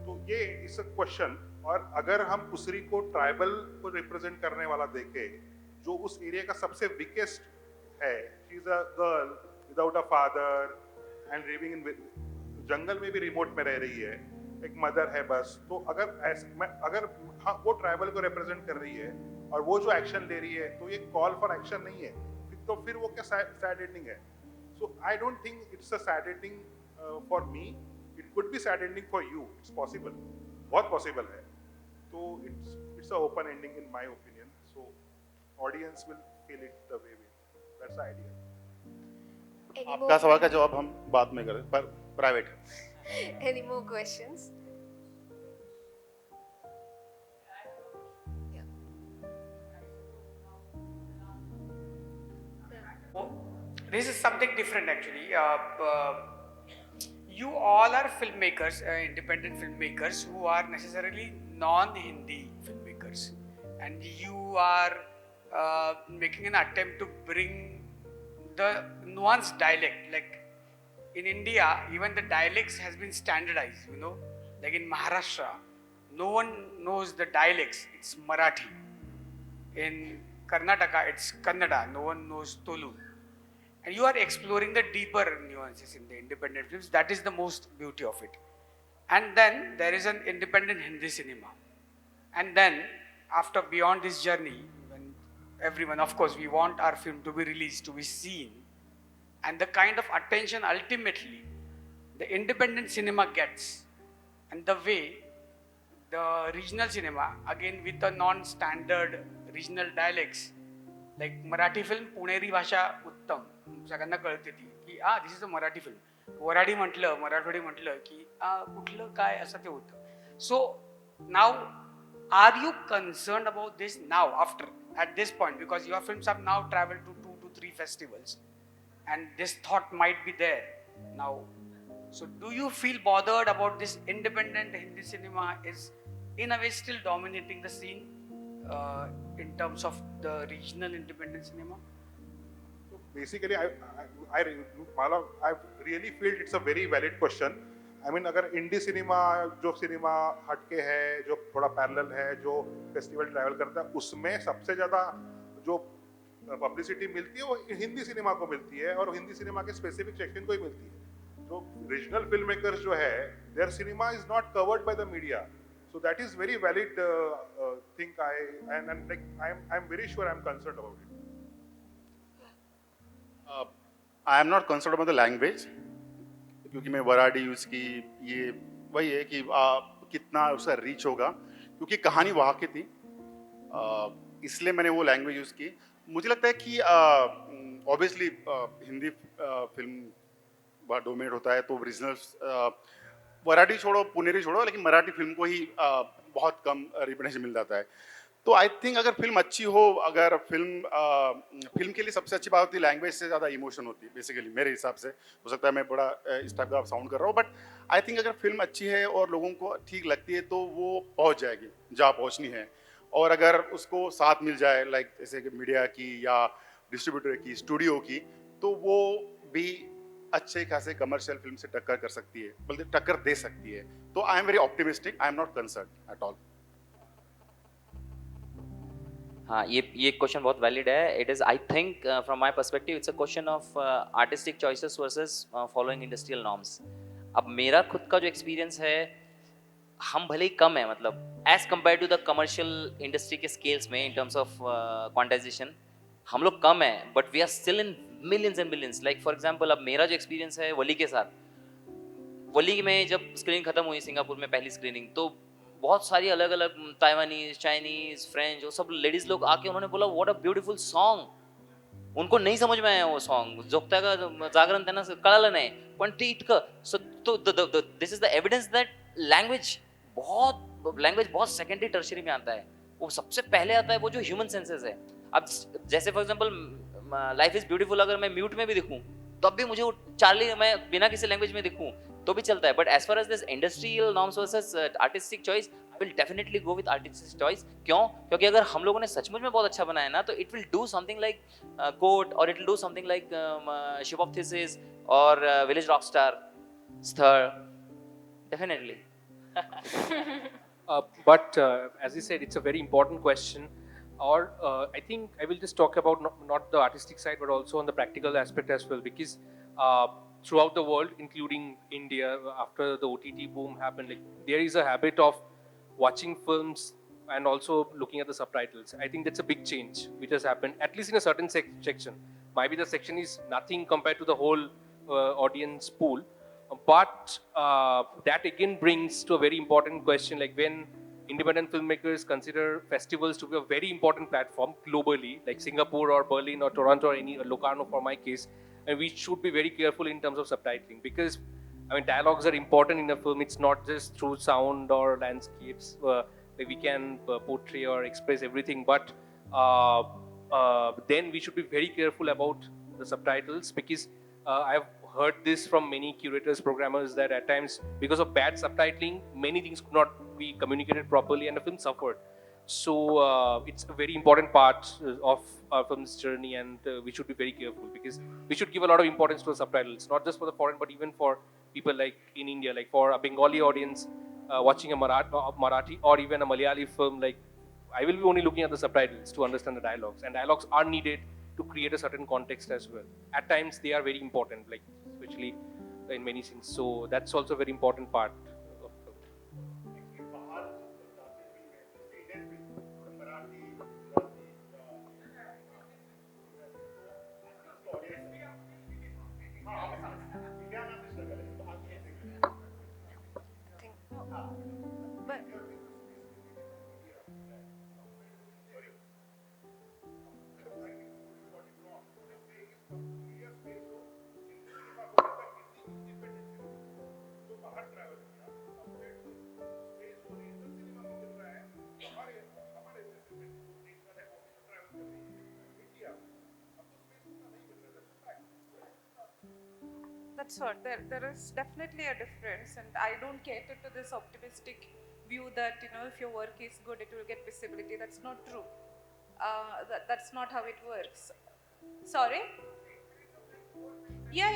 तो ये इज अ क्वेश्चन। और अगर हम उसरी को ट्राइबल को रिप्रेजेंट करने वाला देखें, जो उस एरिया का सबसे वीकेस्ट है, she is a girl without a father and living in jungle में भी रिमोट में रह रही है, एक मदर है बस। तो अगर हाँ, वो ट्राइबल को रिप्रेजेंट कर रही है और वो जो एक्शन ले रही है, तो ये कॉल फॉर एक्शन नहीं है, तो फिर वो क्या सैड एंडिंग है? So I don't think it's a sad ending for me. It could be sad ending for you, it's possible, बहुत पॉसिबल है। तो it's a open ending in my opinion, so audience will feel it the way we, that's the idea. Any आपका सवाल का more, जवाब हम बाद में करें, पर private. any more questions? Yeah. Oh, this is something different actually. You all are filmmakers, independent filmmakers who are necessarily non-Hindi filmmakers, and you are making an attempt to bring the nuanced dialect. Like in India, even the dialects has been standardized. You know, like in Maharashtra, no one knows the dialects. It's Marathi. In Karnataka, it's Kannada. No one knows Tolu. And you are exploring the deeper nuances in the independent films. That is the most beauty of it. And then there is an independent Hindi cinema. And then after beyond this journey, when everyone, of course, we want our film to be released, to be seen, and the kind of attention ultimately the independent cinema gets, and the way the regional cinema, again with the non-standard regional dialects, like Marathi film पुणेरी भाषा उत्तम सगळ्यांना कळते ती की this is a Marathi film Varhadi म्हटलं मराठवाडी म्हटलं की कुठलं काय असं ते होतं so now are you concern about this now after at this point because your films have now travel to 2 to 3 festivals and this thought might be there now. So do you feel bothered about this independent Hindi cinema is in a way still dominating the scene in terms of the regional independent cinema? So basically, I really feel it's a very valid question. I mean, अगर इंडी cinema जो cinema हटके है, जो थोड़ा parallel है, जो festival travel करता है, उसमें सबसे ज़्यादा जो पब्लिसिटी मिलती है वो हिंदी सिनेमा को मिलती है और हिंदी सिनेमा के स्पेसिफिक सेक्शन को ही मिलती है. तो रीजनल फिल्म मेकर्स जो है, their cinema is not covered by the media. So that is very valid thing. I'm very sure I'm concerned about it. I am not concerned about the language, क्योंकि मैं Varhadi use की, ये वही है कि कितना उसका रीच होगा, क्योंकि कहानी वहाँ की थी, इसलिए मैंने वो लैंग्वेज यूज़ की. मुझे लगता है कि ऑब्वियसली हिंदी फिल्म डोमिनेट होता है, तो रीजनल वराठी छोड़ो, पुनेरी छोड़ो, लेकिन मराठी फिल्म को ही बहुत कम रिप्रेजेंटेशन मिल जाता है. तो आई थिंक अगर फिल्म अच्छी हो, अगर फिल्म के लिए सबसे अच्छी बात होती है लैंग्वेज से ज़्यादा इमोशन होती है बेसिकली, मेरे हिसाब से. हो सकता है मैं बड़ा इस टाइप का साउंड कर रहा हूँ, बट आई थिंक अगर फिल्म अच्छी है और लोगों को ठीक लगती है तो वो पहुँच जाएगी जहाँ पहुँचनी है. और अगर उसको साथ मिल जाए, लाइक जैसे कि मीडिया की या डिस्ट्रीब्यूटर की, स्टूडियो की, तो वो भी अच्छे खासे कमर्शियल फिल्म से टक्कर कर सकती है, बल्कि टक्कर दे सकती है. तो I am very optimistic, I am not concern at all. हाँ, ये क्वेश्चन बहुत वैलिड है. It is, I think from my perspective, it's a question of artistic choices versus following industrial norms. अब मेरा खुद का जो एक्सपीरियंस है, हम भले ही कम है, मतलब as compare to the commercial industry के स्केल्स में इन टर्म्स ऑफ क्वांटाइजेशन हम लोग कम है, but we are still in millions and millions. Like for example, अब मेरा जो एक्सपीरियंस है वली के साथ, वली में जब स्क्रीनिंग खत्म हुई सिंगापुर में पहली स्क्रीनिंग, तो बहुत सारी अलग अलग ताइवानीज, चाइनीज, फ्रेंच, वो सब लेडीज लोग आके उन्होंने बोला व्हाट अ ब्यूटीफुल सॉन्ग. उनको नहीं समझ में आया वो सॉन्ग, जोगता का जागरण त्यांना कळालं नाही, पण ते इतकं. सो तो this is the evidence that language बहुत सेकेंडरी टर्शरी में आता है. वो सबसे पहले आता है वो जो ह्यूमन सेंसेस है. अब जैसे for example life is beautiful अगर मैं म्यूट में भी दिखूं तब भी मुझे वो चार्ली मैं बिना किसी लैंग्वेज में दिखूं तो भी चलता है. But as far as this industrial norms versus artistic choice, I will definitely go with artistic choice. क्यों? क्योंकि अगर हम लोगों ने सचमुच में बहुत अच्छा बनाया ना, तो it will do something like court, और it will do something like ship of Theseus और village rockstar, star, definitely. But as you said, it's a very important question. Or I think I will just talk about not the artistic side, but also on the practical aspect as well. Because throughout the world, including India, after the OTT boom happened, like, there is a habit of watching films and also looking at the subtitles. I think that's a big change which has happened, at least in a certain section. Maybe the section is nothing compared to the whole audience pool. But that again brings to a very important question, like when independent filmmakers consider festivals to be a very important platform globally, like Singapore or Berlin or Toronto or any Locarno for my case, and we should be very careful in terms of subtitling, because I mean dialogues are important in a film. It's not just through sound or landscapes that we can portray or express everything, but then we should be very careful about the subtitles, because I've heard this from many curators, programmers, that at times because of bad subtitling many things could not be communicated properly and the film suffered. So it's a very important part of our film's journey, and we should be very careful, because we should give a lot of importance to the subtitles, not just for the foreign but even for people like in India, like for a Bengali audience watching a Marathi or even a Malayali film. Like I will be only looking at the subtitles to understand the dialogues, and dialogues are needed to create a certain context as well. At times they are very important, like especially in many scenes. So that's also a very important part of film. But that's what there is definitely a difference, and I don't cater to this optimistic view that if your work is good it will get visibility. That's not true. That's not how it works. Sorry. Yeah,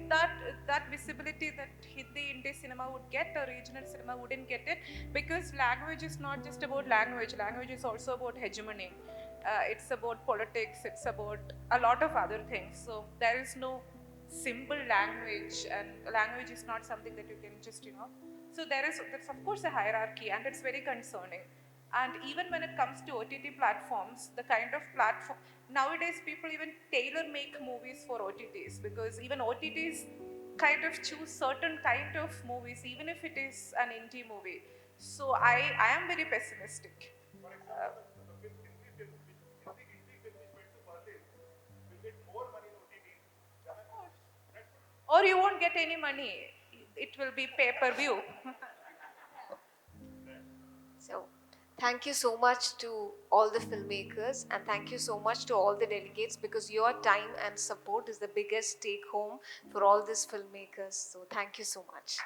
that visibility that Hindi Indian cinema would get, or regional cinema wouldn't get it, because language is not just about language. Language is also about hegemony. It's about politics. It's about a lot of other things. So there is no simple language, and language is not something that you can just So there's of course a hierarchy, and it's very concerning. And even when it comes to OTT platforms, the kind of platform nowadays, people even tailor make movies for OTTs, because even OTTs kind of choose certain kind of movies, even if it is an indie movie. So I am very pessimistic. Or you won't get any money. It will be pay-per-view. So, thank you so much to all the filmmakers, and thank you so much to all the delegates, because your time and support is the biggest take home for all these filmmakers. So, thank you so much.